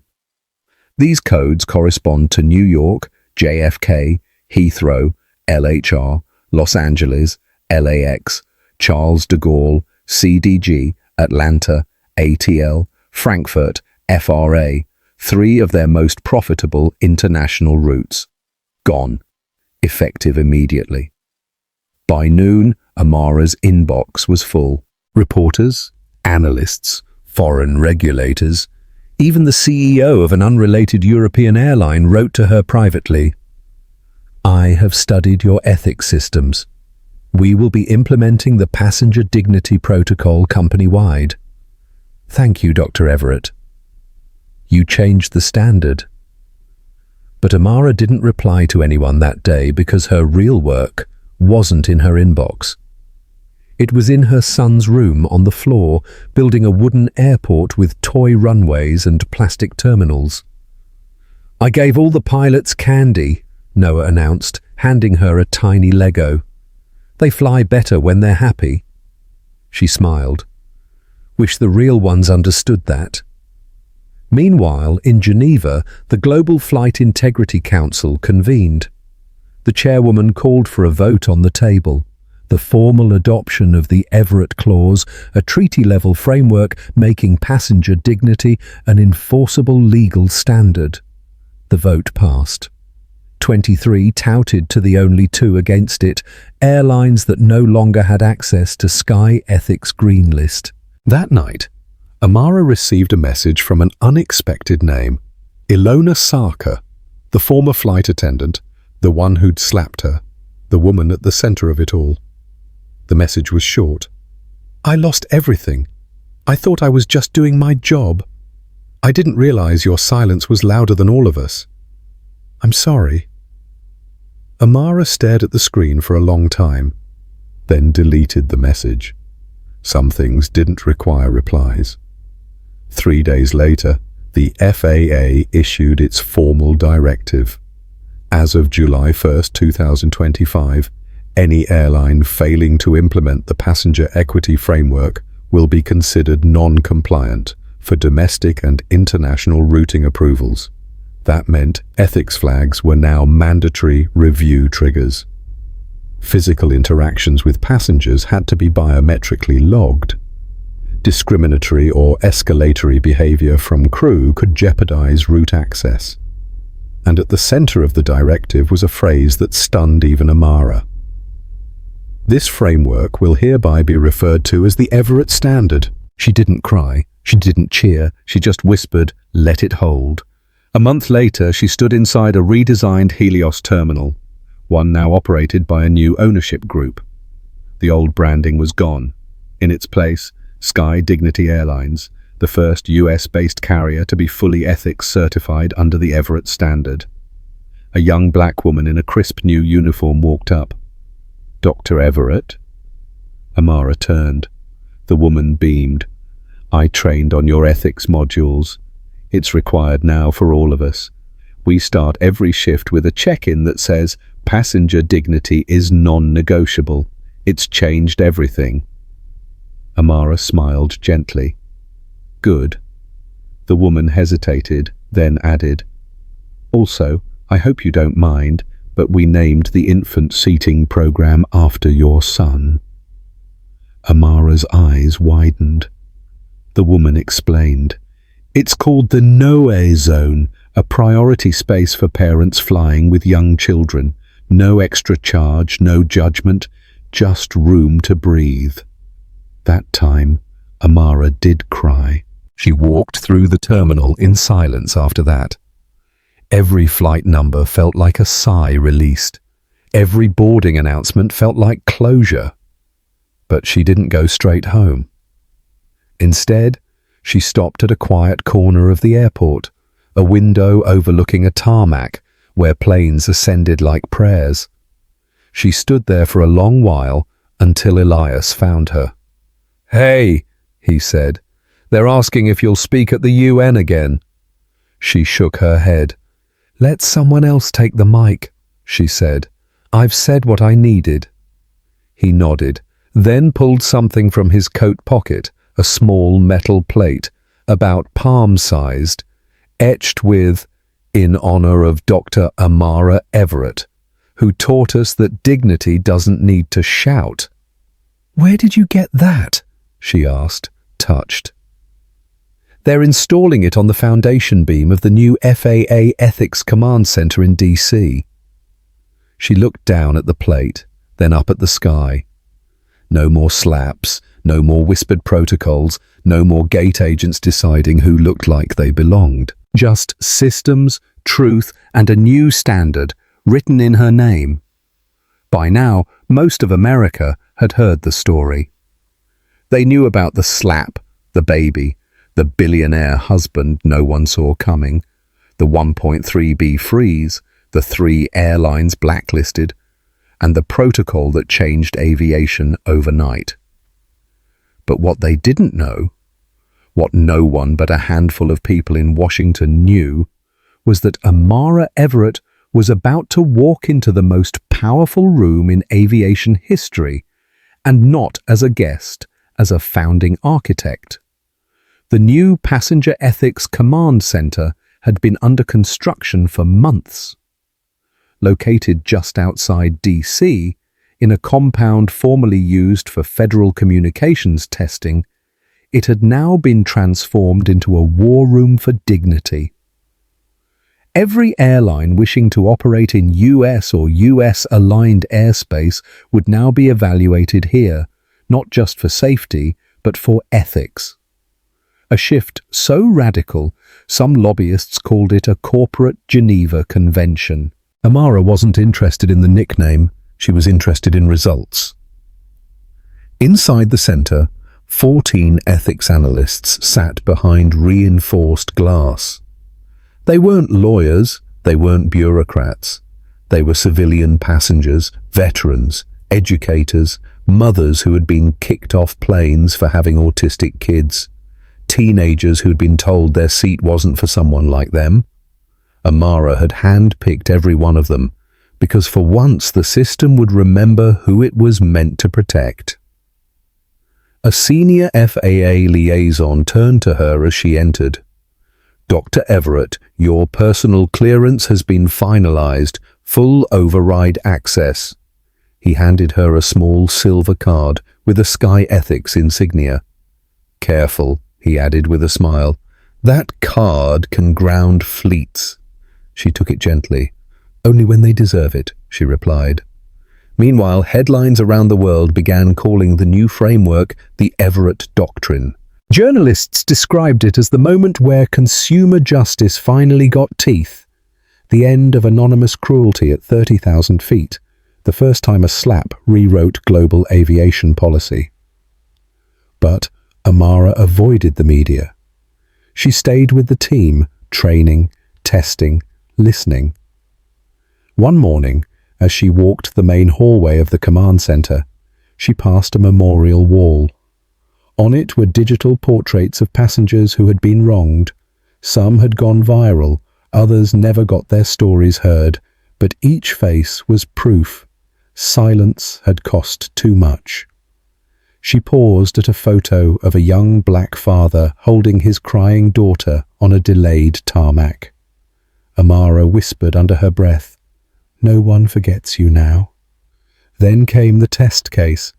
These codes correspond to New York, JFK, Heathrow, LHR, Los Angeles, LAX, Charles de Gaulle, CDG, Atlanta, ATL, Frankfurt, FRA, 3 of their most profitable international routes. Gone. Effective immediately. By noon, Amara's inbox was full. Reporters, analysts, foreign regulators, even the CEO of an unrelated European airline wrote to her privately, "I have studied your ethics systems. We will be implementing the passenger dignity protocol company-wide. Thank you, Dr. Everett. You changed the standard. But Amara didn't reply to anyone that day because her real work wasn't in her inbox. It was in her son's room on the floor, building a wooden airport with toy runways and plastic terminals. I gave all the pilots candy, Noah announced, handing her a tiny Lego. They fly better when they're happy. She smiled. Wish the real ones understood that. Meanwhile, in Geneva, the Global Flight Integrity Council convened. The chairwoman called for a vote on the table. The formal adoption of the Everett Clause, a treaty-level framework making passenger dignity an enforceable legal standard. The vote passed. 23 touted to the only 2 against it, airlines that no longer had access to Sky Ethics Green List. That night, Amara received a message from an unexpected name, Ilona Sarker, the former flight attendant, the one who'd slapped her, the woman at the center of it all. The message was short. I lost everything. I thought I was just doing my job. I didn't realize your silence was louder than all of us. I'm sorry. Amara stared at the screen for a long time, then deleted the message. Some things didn't require replies. 3 days later, the FAA issued its formal directive. As of July 1, 2025, any airline failing to implement the passenger equity framework will be considered non-compliant for domestic and international routing approvals. That meant ethics flags were now mandatory review triggers. Physical interactions with passengers had to be biometrically logged. Discriminatory or escalatory behavior from crew could jeopardize route access. And at the center of the directive was a phrase that stunned even Amara. This framework will hereby be referred to as the Everett Standard. She didn't cry, she didn't cheer, she just whispered, "Let it hold." A month later, she stood inside a redesigned Helios terminal, one now operated by a new ownership group. The old branding was gone. In its place, Sky Dignity Airlines, the first US-based carrier to be fully ethics certified under the Everett Standard. A young black woman in a crisp new uniform walked up. "Dr. Everett?" Amara turned. The woman beamed. "I trained on your ethics modules. It's required now for all of us. We start every shift with a check-in that says, passenger dignity is non-negotiable. It's changed everything." Amara smiled gently. "Good." The woman hesitated, then added, "Also, I hope you don't mind, but we named the infant seating program after your son." Amara's eyes widened. The woman explained, "It's called the No-A Zone, a priority space for parents flying with young children. No extra charge, no judgment, just room to breathe." That time, Amara did cry. She walked through the terminal in silence after that. Every flight number felt like a sigh released. Every boarding announcement felt like closure. But she didn't go straight home. Instead, she stopped at a quiet corner of the airport, a window overlooking a tarmac where planes ascended like prayers. She stood there for a long while until Elias found her. "Hey," he said, "they're asking if you'll speak at the UN again." She shook her head. "Let someone else take the mic," she said. "I've said what I needed." He nodded, then pulled something from his coat pocket, a small metal plate, about palm-sized, etched with, "In honor of Dr. Amara Everett, who taught us that dignity doesn't need to shout." "Where did you get that?" she asked, touched. "They're installing it on the foundation beam of the new FAA Ethics Command Center in DC." She looked down at the plate, then up at the sky. No more slaps, no more whispered protocols, no more gate agents deciding who looked like they belonged. Just systems, truth, and a new standard written in her name. By now, Most of America had heard the story. They knew about the slap, the baby, the billionaire husband no one saw coming, the 1.3B freeze, the 3 airlines blacklisted, and the protocol that changed aviation overnight. But what they didn't know, what no one but a handful of people in Washington knew, was that Amara Everett was about to walk into the most powerful room in aviation history, and not as a guest, as a founding architect. The new Passenger Ethics Command Center had been under construction for months. Located just outside D.C., in a compound formerly used for federal communications testing, it had now been transformed into a war room for dignity. Every airline wishing to operate in US or US-aligned airspace would now be evaluated here, not just for safety, but for ethics. A shift so radical, some lobbyists called it a corporate Geneva Convention. Amara wasn't interested in the nickname, she was interested in results. Inside the center, 14 ethics analysts sat behind reinforced glass. They weren't lawyers, they weren't bureaucrats. They were civilian passengers, veterans, educators, mothers who had been kicked off planes for having autistic kids, teenagers who'd been told their seat wasn't for someone like them. Amara had hand-picked every one of them, because for once the system would remember who it was meant to protect. A senior FAA liaison turned to her as she entered. "Dr. Everett, your personal clearance has been finalized, full override access." He handed her a small silver card with a Sky Ethics insignia. "Careful," he added with a smile. "That card can ground fleets." She took it gently. "Only when they deserve it," she replied. Meanwhile, headlines around the world began calling the new framework the Everett Doctrine. Journalists described it as the moment where consumer justice finally got teeth, the end of anonymous cruelty at 30,000 feet, the first time a slap rewrote global aviation policy. But Amara avoided the media. She stayed with the team, training, testing, listening. One morning, as she walked the main hallway of the command center, she passed a memorial wall. On it were digital portraits of passengers who had been wronged. Some had gone viral, others never got their stories heard, but each face was proof. Silence had cost too much. She paused at a photo of a young black father holding his crying daughter on a delayed tarmac. Amara whispered under her breath, "No one forgets you now." Then came the test case.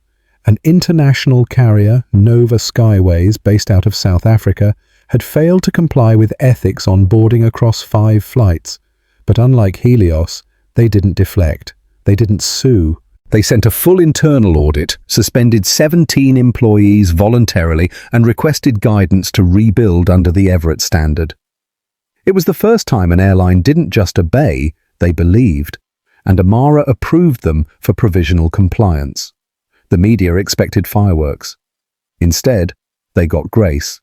An international carrier, Nova Skyways, based out of South Africa, had failed to comply with ethics on boarding across 5 flights. But unlike Helios, they didn't deflect. They didn't sue. They sent a full internal audit, suspended 17 employees voluntarily, and requested guidance to rebuild under the Everett standard. It was the first time an airline didn't just obey, they believed, and Amara approved them for provisional compliance. The media expected fireworks. Instead, they got grace.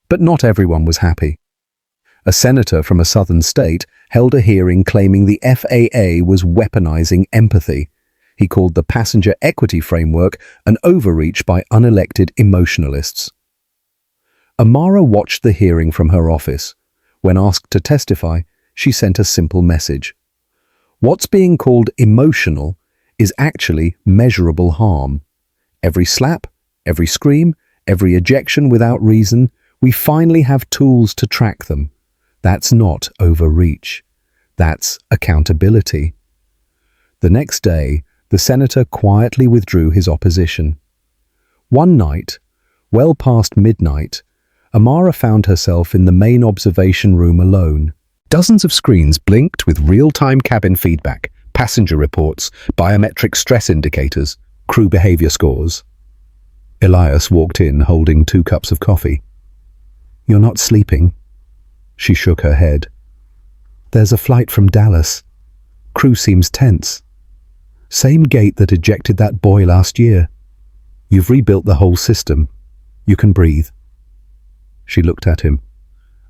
But not everyone was happy. A senator from a southern state held a hearing claiming the FAA was weaponizing empathy. He called the passenger equity framework an overreach by unelected emotionalists. Amara watched the hearing from her office. When asked to testify, she sent a simple message. What's being called emotional is actually measurable harm. Every slap, every scream, every ejection without reason, we finally have tools to track them. That's not overreach. That's accountability. The next day, the senator quietly withdrew his opposition. One night, well past midnight, Amara found herself in the main observation room alone. Dozens of screens blinked with real-time cabin feedback, passenger reports, biometric stress indicators, crew behavior scores. Elias walked in holding 2 cups of coffee. "You're not sleeping?" She shook her head. "There's a flight from Dallas. Crew seems tense." Same gate that ejected that boy last year. You've rebuilt the whole system. You can breathe. She looked at him.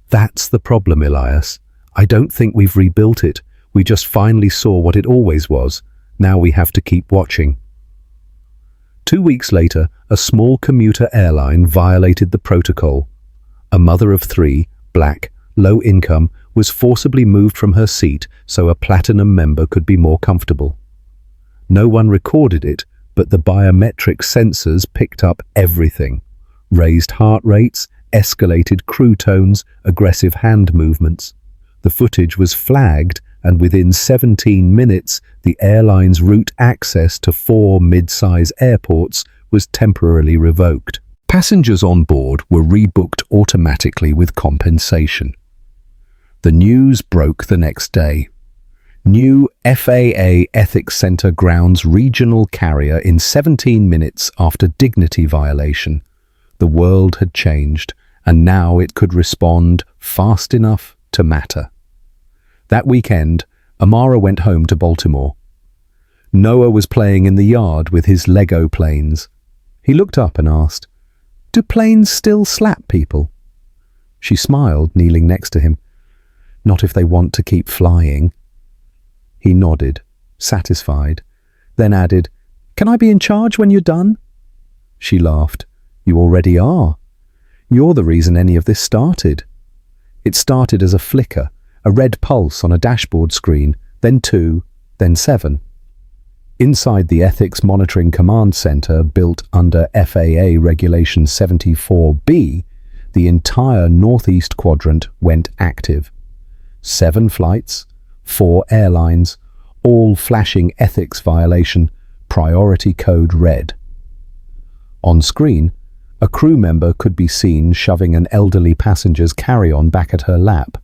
That's the problem, Elias. I don't think we've rebuilt it. We just finally saw what it always was. Now we have to keep watching. 2 weeks later, a small commuter airline violated the protocol. A mother of 3, black, low income, was forcibly moved from her seat so a platinum member could be more comfortable. No one recorded it, but the biometric sensors picked up everything. Raised heart rates, escalated crew tones, aggressive hand movements. The footage was flagged, and within 17 minutes, the airline's route access to 4 mid-size airports was temporarily revoked. Passengers on board were rebooked automatically with compensation. The news broke the next day. New FAA Ethics Center grounds regional carrier in 17 minutes after dignity violation. The world had changed, and now it could respond fast enough to matter. That weekend, Amara went home to Baltimore. Noah was playing in the yard with his Lego planes. He looked up and asked, "Do planes still slap people?" She smiled, kneeling next to him. "Not if they want to keep flying." He nodded, satisfied, then added, "Can I be in charge when you're done?" She laughed. "You already are. You're the reason any of this started." It started as a flicker, a red pulse on a dashboard screen, then 2, then 7. Inside the Ethics Monitoring Command Center, built under FAA Regulation 74B, the entire northeast quadrant went active. 7 flights, 4 airlines, all flashing ethics violation, priority code red. On screen, a crew member could be seen shoving an elderly passenger's carry-on back at her lap.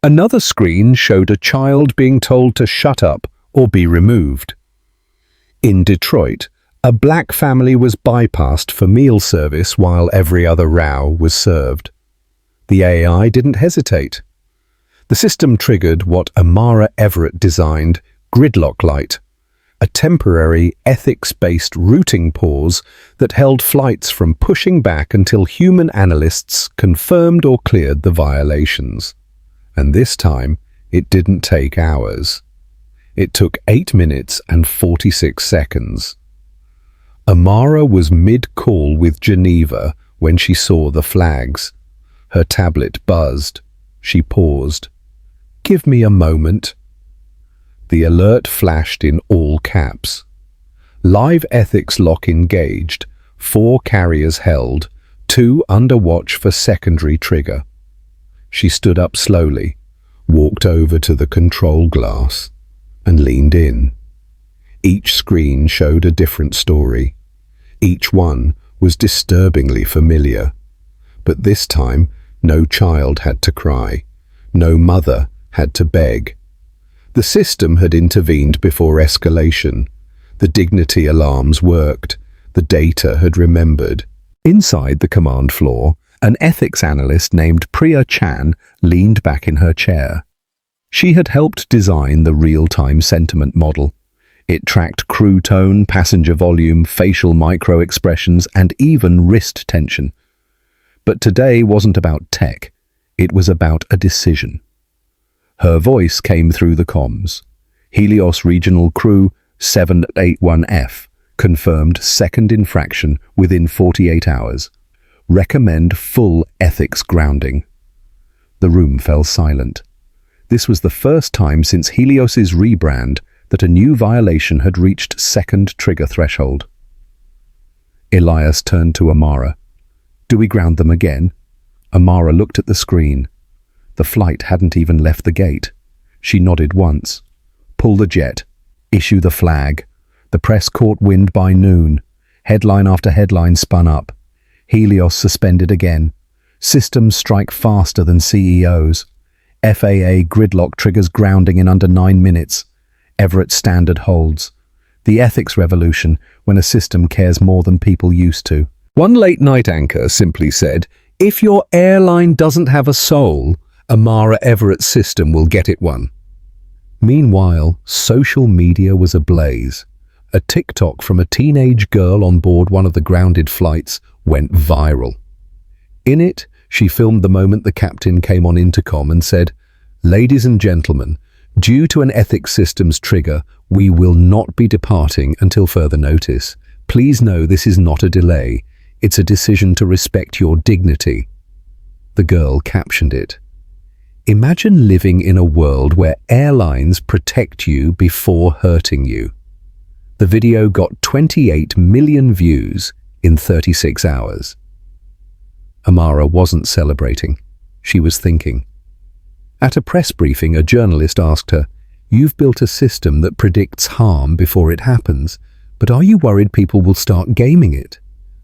Another screen showed a child being told to shut up or be removed. In Detroit, a black family was bypassed for meal service while every other row was served. The AI didn't hesitate. The system triggered what Amara Everett designed, Gridlock Light, a temporary ethics-based routing pause that held flights from pushing back until human analysts confirmed or cleared the violations. And this time, it didn't take hours. It took 8 minutes and 46 seconds. Amara was mid-call with Geneva when she saw the flags. Her tablet buzzed. She paused. "Give me a moment." The alert flashed in all caps. Live ethics lock engaged, 4 carriers held, 2 under watch for secondary trigger. She stood up slowly, walked over to the control glass, and leaned in. Each screen showed a different story. Each one was disturbingly familiar. But this time, no child had to cry. No mother had to beg. The system had intervened before escalation. The dignity alarms worked. The data had remembered. Inside the command floor, an ethics analyst named Priya Chan leaned back in her chair. She had helped design the real-time sentiment model. It tracked crew tone, passenger volume, facial micro-expressions, and even wrist tension. But today wasn't about tech. It was about a decision. Her voice came through the comms. Helios Regional Crew 781F confirmed second infraction within 48 hours. Recommend full ethics grounding. The room fell silent. This was the first time since Helios's rebrand that a new violation had reached second trigger threshold. Elias turned to Amara. "Do we ground them again?" Amara looked at the screen. The flight hadn't even left the gate. She nodded once. "Pull the jet. Issue the flag." The press caught wind by noon. Headline after headline spun up. Helios suspended again. Systems strike faster than CEOs. FAA gridlock triggers grounding in under 9 minutes. Everett standard holds. The ethics revolution when a system cares more than people used to. One late-night anchor simply said, "If your airline doesn't have a soul, Amara Everett's system will get it one." Meanwhile, social media was ablaze. a TikTok from a teenage girl on board one of the grounded flights went viral. In it, she filmed the moment the captain came on intercom and said, "Ladies and gentlemen, due to an ethics systems trigger, we will not be departing until further notice. Please know this is not a delay. It's a decision to respect your dignity." The girl captioned it, "Imagine living in a world where airlines protect you before hurting you." The video got 28 million views in 36 hours. Amara wasn't celebrating. She was thinking. At a press briefing, a journalist asked her, "You've built a system that predicts harm before it happens, but are you worried people will start gaming it?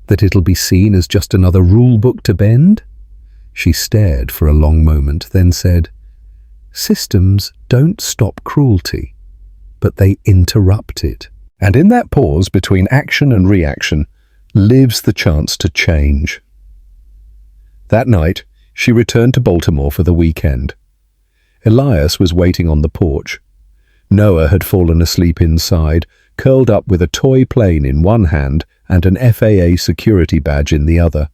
That it'll be seen as just another rule book to bend?" She stared for a long moment, then said, "Systems don't stop cruelty, but they interrupt it." And in that pause between action and reaction lives the chance to change. That night, she returned to Baltimore for the weekend. Elias was waiting on the porch. Noah had fallen asleep inside, curled up with a toy plane in one hand and an FAA security badge in the other.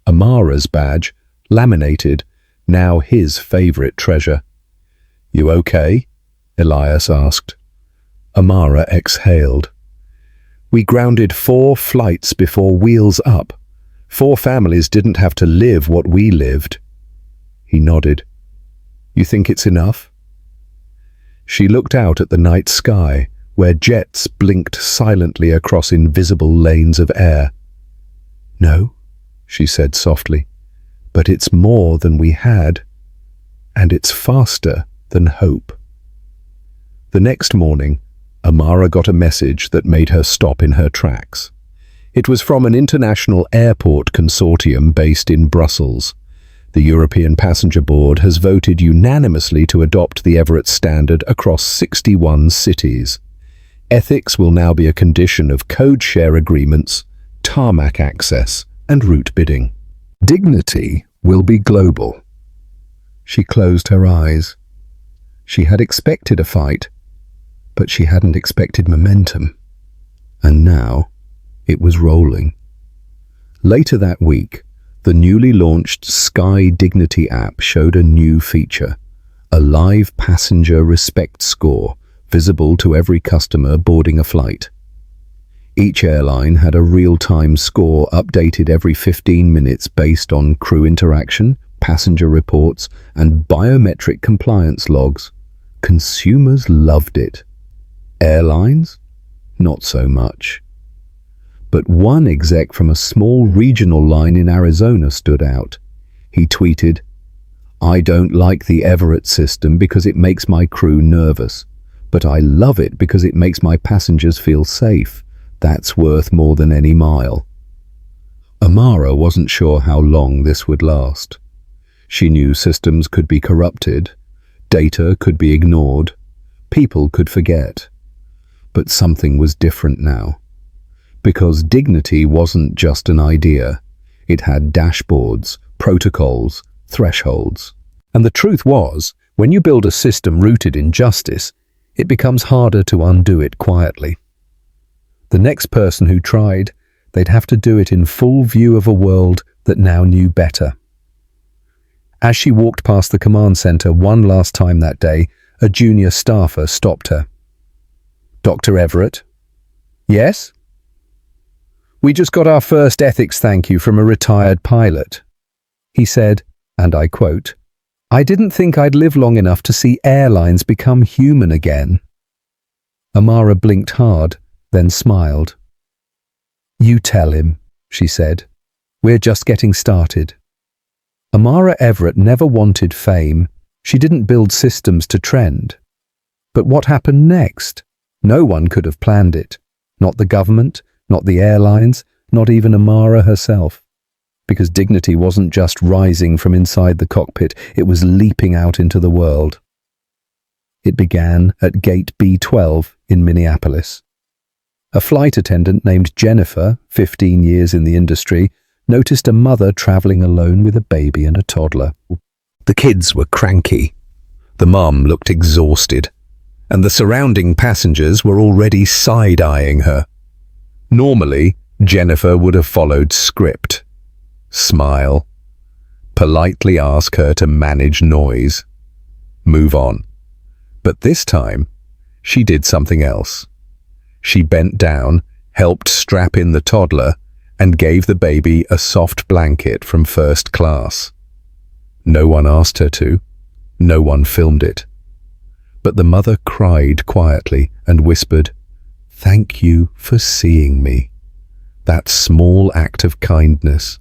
Amara's badge, laminated, now his favorite treasure. "You okay?" Elias asked. Amara exhaled. "We grounded 4 flights before Wheels Up. 4 families didn't have to live what we lived." He nodded. "You think it's enough?" She looked out at the night sky, where jets blinked silently across invisible lanes of air. "No," she said softly, "but it's more than we had, and it's faster than hope." The next morning, Amara got a message that made her stop in her tracks. It was from an international airport consortium based in Brussels. The European Passenger Board has voted unanimously to adopt the Everett Standard across 61 cities. Ethics will now be a condition of code share agreements, tarmac access, and route bidding. Dignity will be global. She closed her eyes. She had expected a fight, but she hadn't expected momentum. And now, it was rolling. Later that week, the newly launched Sky Dignity app showed a new feature, a live passenger respect score visible to every customer boarding a flight. Each airline had a real-time score updated every 15 minutes based on crew interaction, passenger reports, and biometric compliance logs. Consumers loved it. Airlines? Not so much. But one exec from a small regional line in Arizona stood out. He tweeted, "I don't like the Everett system because it makes my crew nervous, but I love it because it makes my passengers feel safe. That's worth more than any mile." Amara wasn't sure how long this would last. She knew systems could be corrupted, data could be ignored, people could forget. But something was different now. Because dignity wasn't just an idea. It had dashboards, protocols, thresholds. And the truth was, when you build a system rooted in justice, it becomes harder to undo it quietly. The next person who tried, they'd have to do it in full view of a world that now knew better. As she walked past the command center one last time that day, a junior staffer stopped her. "Dr. Everett?" "Yes?" "We just got our first ethics thank you from a retired pilot." He said, and I quote, "I didn't think I'd live long enough to see airlines become human again." Amara blinked hard, then smiled. "You tell him," she said. "We're just getting started." Amara Everett never wanted fame. She didn't build systems to trend. But what happened next? No one could have planned it. Not the government, not the airlines, not even Amara herself. Because dignity wasn't just rising from inside the cockpit, it was leaping out into the world. It began at Gate B12 in Minneapolis. A flight attendant named Jennifer, 15 years in the industry, noticed a mother traveling alone with a baby and a toddler. The kids were cranky. The mom looked exhausted. and the surrounding passengers were already side-eyeing her. Normally, Jennifer would have followed script. Smile. Politely ask her to manage noise. Move on. But this time, she did something else. She bent down, helped strap in the toddler, and gave the baby a soft blanket from first class. No one asked her to. No one filmed it. But the mother cried quietly and whispered, "Thank you for seeing me." That small act of kindness.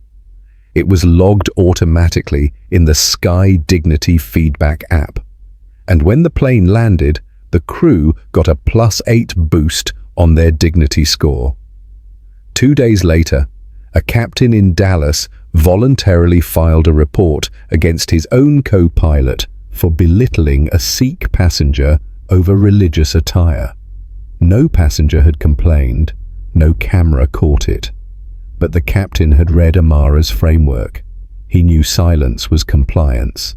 It was logged automatically in the Sky Dignity feedback app. And when the plane landed, the crew got a +8 boost on their dignity score. 2 days later, a captain in Dallas voluntarily filed a report against his own co-pilot for belittling a Sikh passenger over religious attire. No passenger had complained, no camera caught it. But the captain had read Amara's framework. He knew silence was compliance.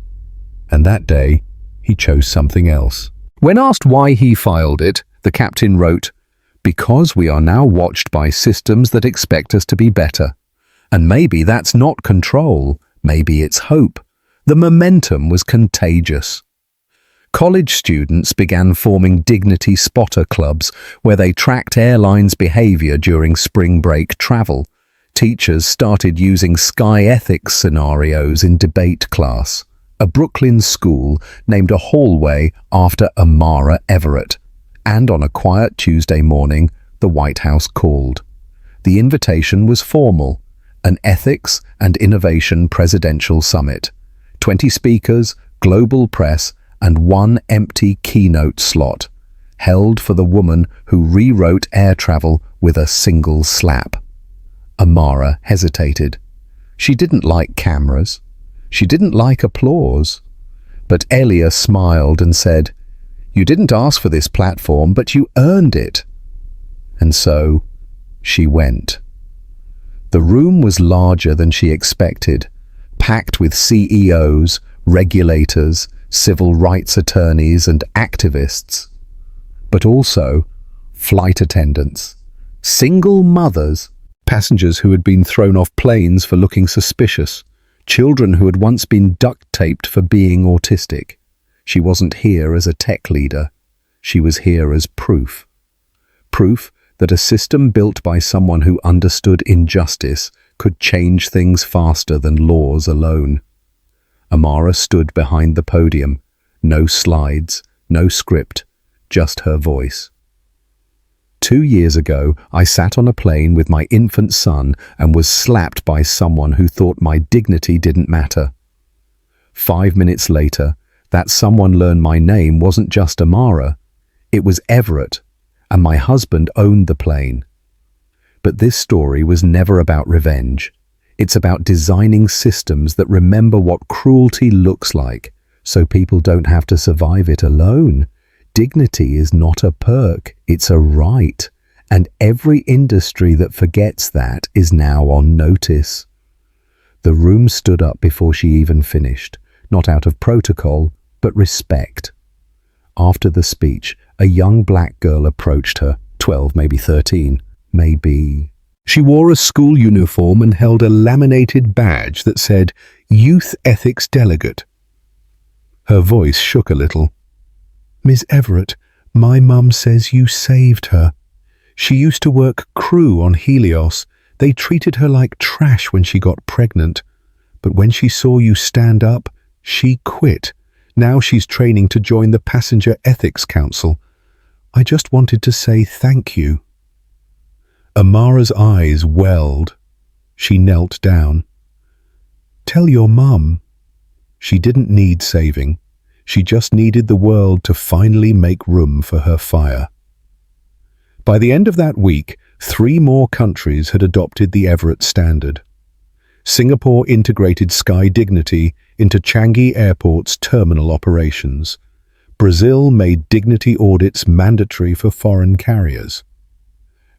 And that day, he chose something else. When asked why he filed it, the captain wrote, "Because we are now watched by systems that expect us to be better. And maybe that's not control, maybe it's hope." The momentum was contagious. College students began forming dignity spotter clubs where they tracked airlines' behavior during spring break travel. Teachers started using Sky ethics scenarios in debate class. A Brooklyn school named a hallway after Amara Everett. And on a quiet Tuesday morning, the White House called. The invitation was formal, an Ethics and Innovation Presidential Summit. 20 speakers, global press, and one empty keynote slot, held for the woman who rewrote air travel with a single slap. Amara hesitated. She didn't like cameras. She didn't like applause. But Elia smiled and said, "You didn't ask for this platform, but you earned it." And so, she went. The room was larger than she expected, packed with CEOs, regulators, civil rights attorneys and activists, but also flight attendants, single mothers, passengers who had been thrown off planes for looking suspicious, children who had once been duct-taped for being autistic. She wasn't here as a tech leader. She was here as proof. Proof that a system built by someone who understood injustice could change things faster than laws alone. Amara stood behind the podium. No slides, no script, just her voice. 2 years ago, I sat on a plane with my infant son and was slapped by someone who thought my dignity didn't matter. 5 minutes later, that someone learned my name wasn't just Amara. It was Everett, and my husband owned the plane. But this story was never about revenge. It's about designing systems that remember what cruelty looks like, so people don't have to survive it alone. Dignity is not a perk, it's a right. And every industry that forgets that is now on notice. The room stood up before she even finished, not out of protocol, but respect. After the speech, a young black girl approached her, 12, maybe 13, maybe. She wore a school uniform and held a laminated badge that said, "Youth Ethics Delegate." Her voice shook a little. "Ms. Everett, my mum says you saved her. She used to work crew on Helios. They treated her like trash when she got pregnant. But when she saw you stand up, she quit. Now she's training to join the Passenger Ethics Council. I just wanted to say thank you." Amara's eyes welled. She knelt down. "Tell your mum." She didn't need saving. She just needed the world to finally make room for her fire. By the end of that week, 3 more countries had adopted the Everett standard. Singapore integrated Sky Dignity into Changi Airport's terminal operations. Brazil made dignity audits mandatory for foreign carriers.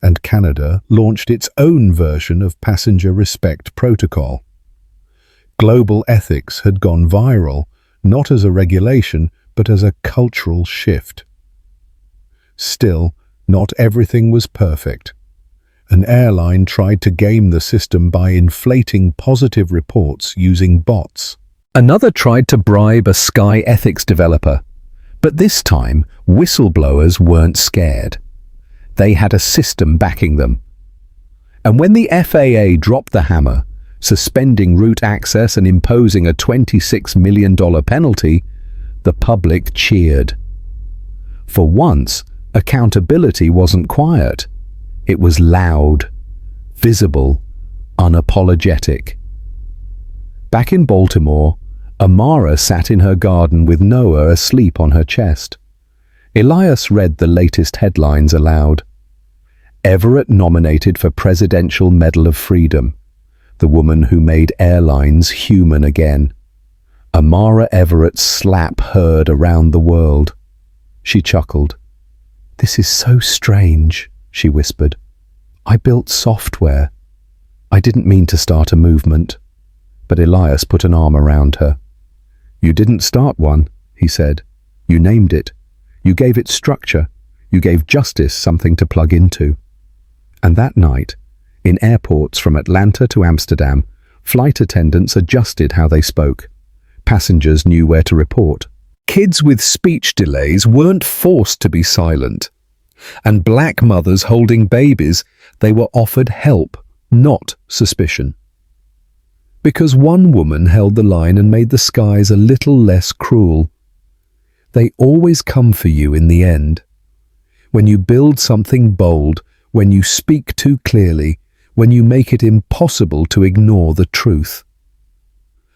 And Canada launched its own version of passenger respect protocol. Global ethics had gone viral, not as a regulation, but as a cultural shift. Still, not everything was perfect. An airline tried to game the system by inflating positive reports using bots. Another tried to bribe a Sky ethics developer, but this time whistleblowers weren't scared. They had a system backing them. And when the FAA dropped the hammer, suspending route access and imposing a $26 million penalty, the public cheered. For once, accountability wasn't quiet. It was loud, visible, unapologetic. Back in Baltimore, Amara sat in her garden with Noah asleep on her chest. Elias read the latest headlines aloud. Everett nominated for Presidential Medal of Freedom, the woman who made airlines human again. Amara Everett's slap heard around the world. She chuckled. "This is so strange," she whispered. "I built software. I didn't mean to start a movement." But Elias put an arm around her. "You didn't start one," he said. "You named it. You gave it structure. You gave justice something to plug into." And that night, in airports from Atlanta to Amsterdam, flight attendants adjusted how they spoke. Passengers knew where to report. Kids with speech delays weren't forced to be silent. And black mothers holding babies, they were offered help, not suspicion. Because one woman held the line and made the skies a little less cruel. They always come for you in the end. When you build something bold, when you speak too clearly, when you make it impossible to ignore the truth.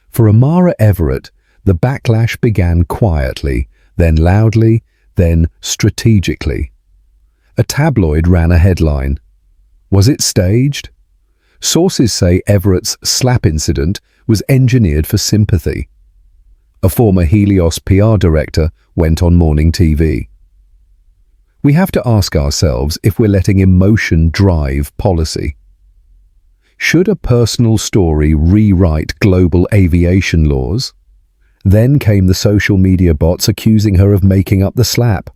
For Amara Everett, the backlash began quietly, then loudly, then strategically. A tabloid ran a headline. Was it staged? Sources say Everett's slap incident was engineered for sympathy. A former Helios PR director went on morning TV. We have to ask ourselves if we're letting emotion drive policy. Should a personal story rewrite global aviation laws? Then came the social media bots accusing her of making up the slap,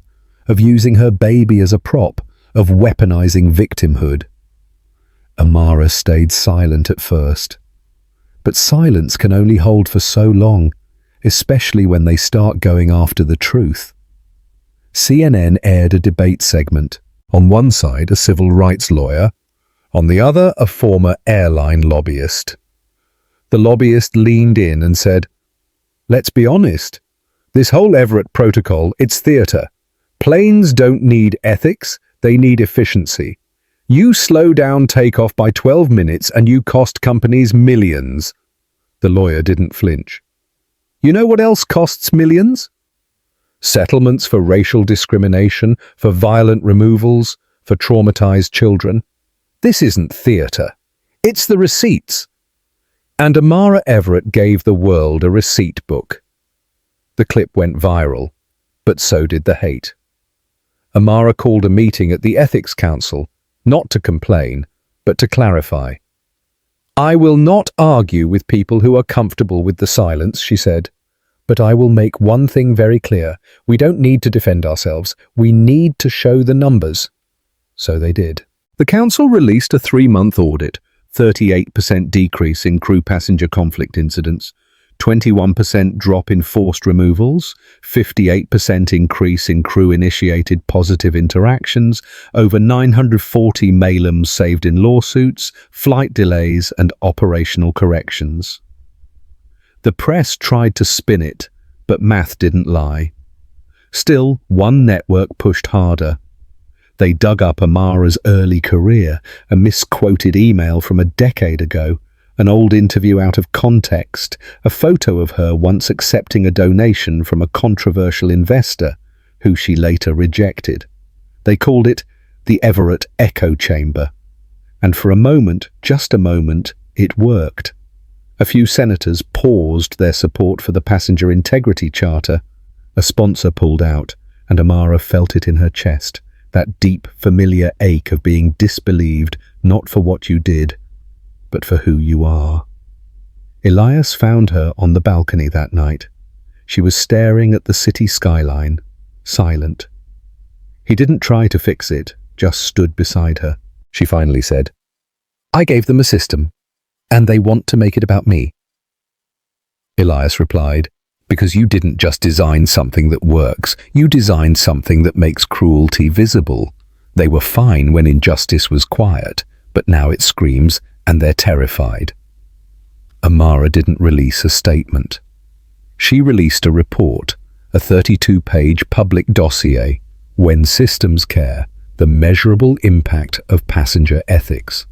of using her baby as a prop, of weaponizing victimhood. Amara stayed silent at first. But silence can only hold for so long, especially when they start going after the truth. CNN aired a debate segment. On one side, a civil rights lawyer. On the other, a former airline lobbyist. The lobbyist leaned in and said, "Let's be honest. This whole Everett protocol, it's theater. Planes don't need ethics, they need efficiency. You slow down takeoff by 12 minutes and you cost companies millions." The lawyer didn't flinch. "You know what else costs millions? Settlements for racial discrimination, for violent removals, for traumatized children. This isn't theater. It's the receipts." And Amara Everett gave the world a receipt book. The clip went viral, but so did the hate. Amara called a meeting at the Ethics Council, not to complain, but to clarify. "I will not argue with people who are comfortable with the silence," she said. "But I will make one thing very clear. We don't need to defend ourselves. We need to show the numbers." So they did. The council released a 3-month audit, 38% decrease in crew-passenger conflict incidents, 21% drop in forced removals, 58% increase in crew-initiated positive interactions, over 940 MALMs saved in lawsuits, flight delays, and operational corrections. The press tried to spin it, but math didn't lie. Still, one network pushed harder. They dug up Amara's early career, a misquoted email from a decade ago, an old interview out of context, a photo of her once accepting a donation from a controversial investor, who she later rejected. They called it the Everett Echo Chamber. And for a moment, just a moment, it worked. A few senators paused their support for the Passenger Integrity Charter. A sponsor pulled out, and Amara felt it in her chest, that deep, familiar ache of being disbelieved, not for what you did, but for who you are. Elias found her on the balcony that night. She was staring at the city skyline, silent. He didn't try to fix it, just stood beside her. She finally said, "I gave them a system, and they want to make it about me." Elias replied, "Because you didn't just design something that works, you designed something that makes cruelty visible. They were fine when injustice was quiet, but now it screams and they're terrified." Amara didn't release a statement. She released a report, a 32-page public dossier, When Systems Care, the Measurable Impact of Passenger Ethics.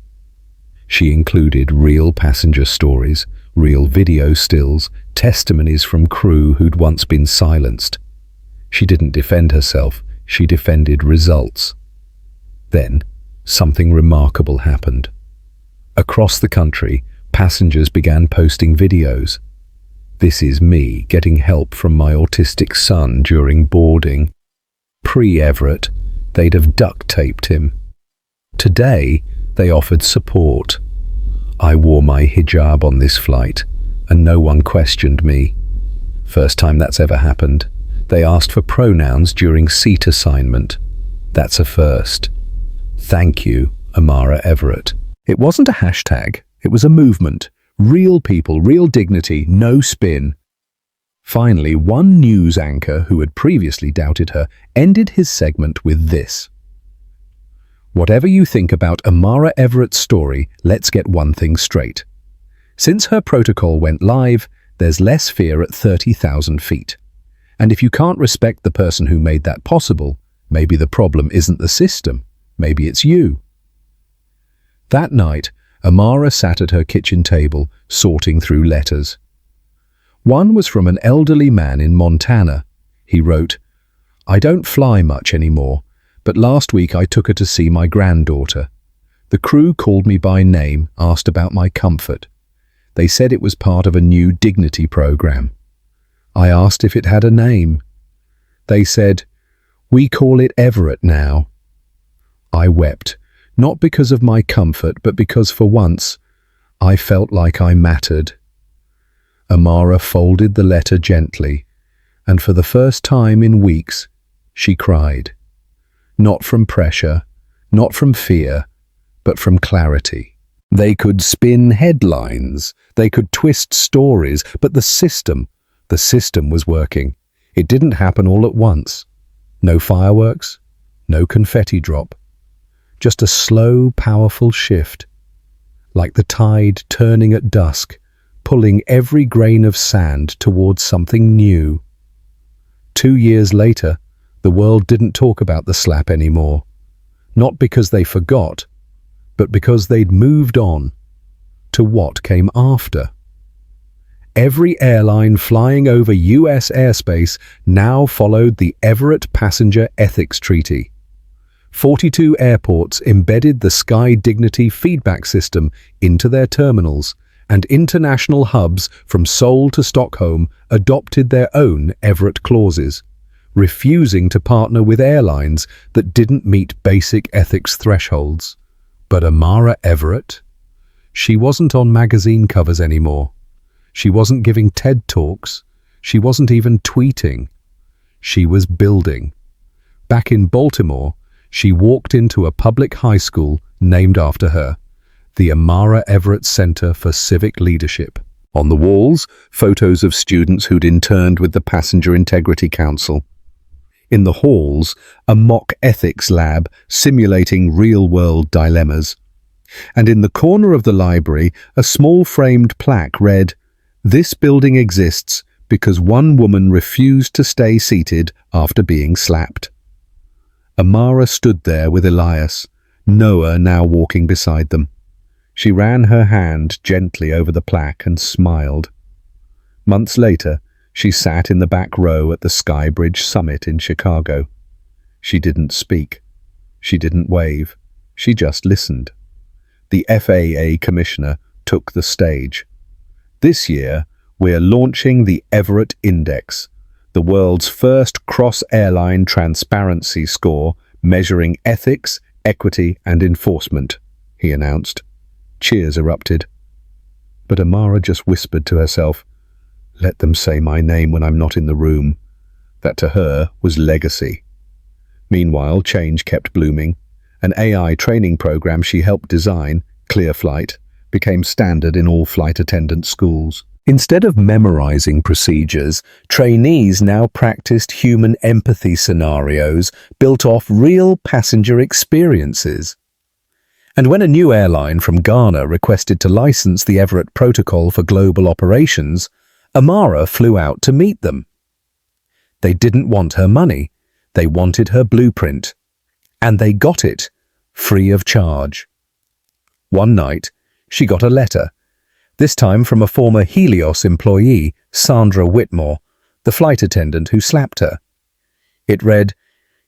She included real passenger stories, real video stills, testimonies from crew who'd once been silenced. She didn't defend herself, she defended results. Then, something remarkable happened. Across the country, passengers began posting videos. "This is me getting help from my autistic son during boarding." Pre-Everett, they'd have duct-taped him. Today, they offered support. "I wore my hijab on this flight, and no one questioned me." First time that's ever happened. They asked for pronouns during seat assignment. That's a first. Thank you, Amara Everett. It wasn't a hashtag, it was a movement. Real people, real dignity, no spin. Finally, one news anchor who had previously doubted her ended his segment with this. "Whatever you think about Amara Everett's story, let's get one thing straight. Since her protocol went live, there's less fear at 30,000 feet. And if you can't respect the person who made that possible, maybe the problem isn't the system, maybe it's you." That night, Amara sat at her kitchen table, sorting through letters. One was from an elderly man in Montana. He wrote, "I don't fly much anymore, but last week I took her to see my granddaughter. The crew called me by name, asked about my comfort. They said it was part of a new dignity program. I asked if it had a name. They said, 'We call it Everett now.' I wept, not because of my comfort, but because for once, I felt like I mattered." Amara folded the letter gently, and for the first time in weeks, she cried. Not from pressure, not from fear, but from clarity. They could spin headlines, they could twist stories, but the system was working. It didn't happen all at once. No fireworks, no confetti drop. Just a slow, powerful shift, like the tide turning at dusk, pulling every grain of sand towards something new. 2 years later, the world didn't talk about the slap anymore. Not because they forgot, but because they'd moved on to what came after. Every airline flying over US airspace now followed the Everett Passenger Ethics Treaty. 42 airports embedded the Sky Dignity feedback system into their terminals, and international hubs from Seoul to Stockholm adopted their own Everett clauses, refusing to partner with airlines that didn't meet basic ethics thresholds. But Amara Everett? She wasn't on magazine covers anymore. She wasn't giving TED Talks. She wasn't even tweeting. She was building. Back in Baltimore, she walked into a public high school named after her, the Amara Everett Center for Civic Leadership. On the walls, photos of students who'd interned with the Passenger Integrity Council. In the halls, a mock ethics lab simulating real-world dilemmas. And in the corner of the library, a small framed plaque read, "This building exists because one woman refused to stay seated after being slapped." Amara stood there with Elias, Noah now walking beside them. She ran her hand gently over the plaque and smiled. Months later, she sat in the back row at the Skybridge Summit in Chicago. She didn't speak. She didn't wave. She just listened. The FAA commissioner took the stage. "This year, we're launching the Everett Index, the world's first cross-airline transparency score measuring ethics, equity, and enforcement," he announced. Cheers erupted. But Amara just whispered to herself, "Let them say my name when I'm not in the room." That to her was legacy. Meanwhile, change kept blooming. An AI training program she helped design, ClearFlight, became standard in all flight attendant schools. Instead of memorizing procedures, trainees now practiced human empathy scenarios built off real passenger experiences. And when a new airline from Ghana requested to license the Everett Protocol for global operations, Amara flew out to meet them. They didn't want her money, they wanted her blueprint. And they got it, free of charge. One night, she got a letter, this time from a former Helios employee, Sandra Whitmore, the flight attendant who slapped her. It read,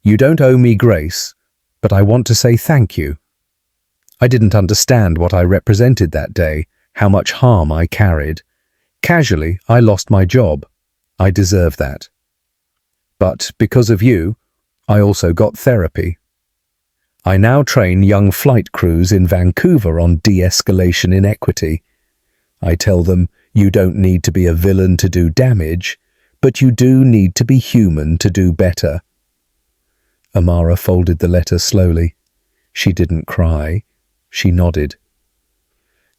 "You don't owe me grace, but I want to say thank you. I didn't understand what I represented that day, how much harm I carried. Casually, I lost my job. I deserve that. But because of you, I also got therapy. I now train young flight crews in Vancouver on de-escalation in equity. I tell them, you don't need to be a villain to do damage, but you do need to be human to do better." Amara folded the letter slowly. She didn't cry. She nodded.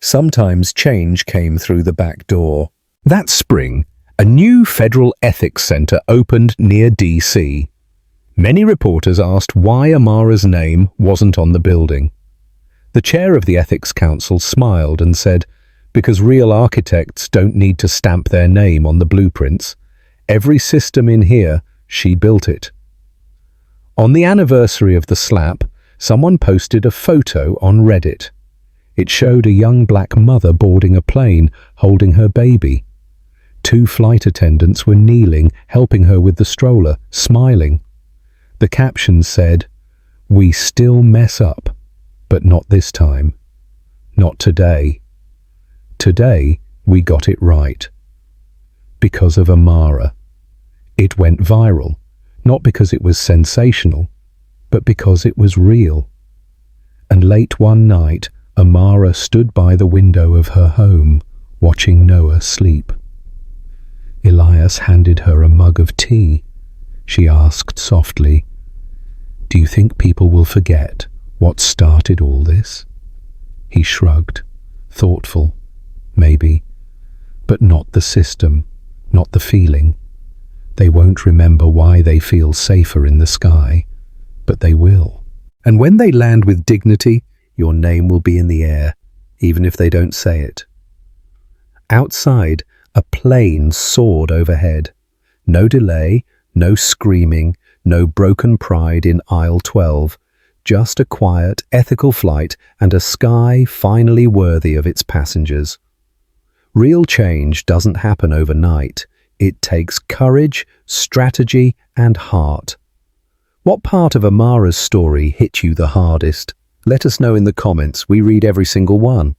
Sometimes change came through the back door. That spring, a new federal ethics center opened near DC. Many reporters asked why Amara's name wasn't on the building. The chair of the Ethics Council smiled and said, "Because real architects don't need to stamp their name on the blueprints. Every system in here, she built it." On the anniversary of the slap, someone posted a photo on Reddit. It showed a young black mother boarding a plane, holding her baby. 2 flight attendants were kneeling, helping her with the stroller, smiling. The caption said, "We still mess up, but not this time. Not today. Today, we got it right." Because of Amara. It went viral, not because it was sensational, but because it was real. And late one night, Amara stood by the window of her home, watching Noah sleep. Elias handed her a mug of tea. She asked softly, "Do you think people will forget what started all this?" He shrugged, thoughtful, maybe, but not the system, not the feeling. They won't remember why they feel safer in the sky, but they will. And when they land with dignity, your name will be in the air, even if they don't say it. Outside, a plane soared overhead. No delay, no screaming, no broken pride in aisle 12, just a quiet, ethical flight and a sky finally worthy of its passengers. Real change doesn't happen overnight. It takes courage, strategy, and heart. What part of Amara's story hit you the hardest? Let us know in the comments. We read every single one.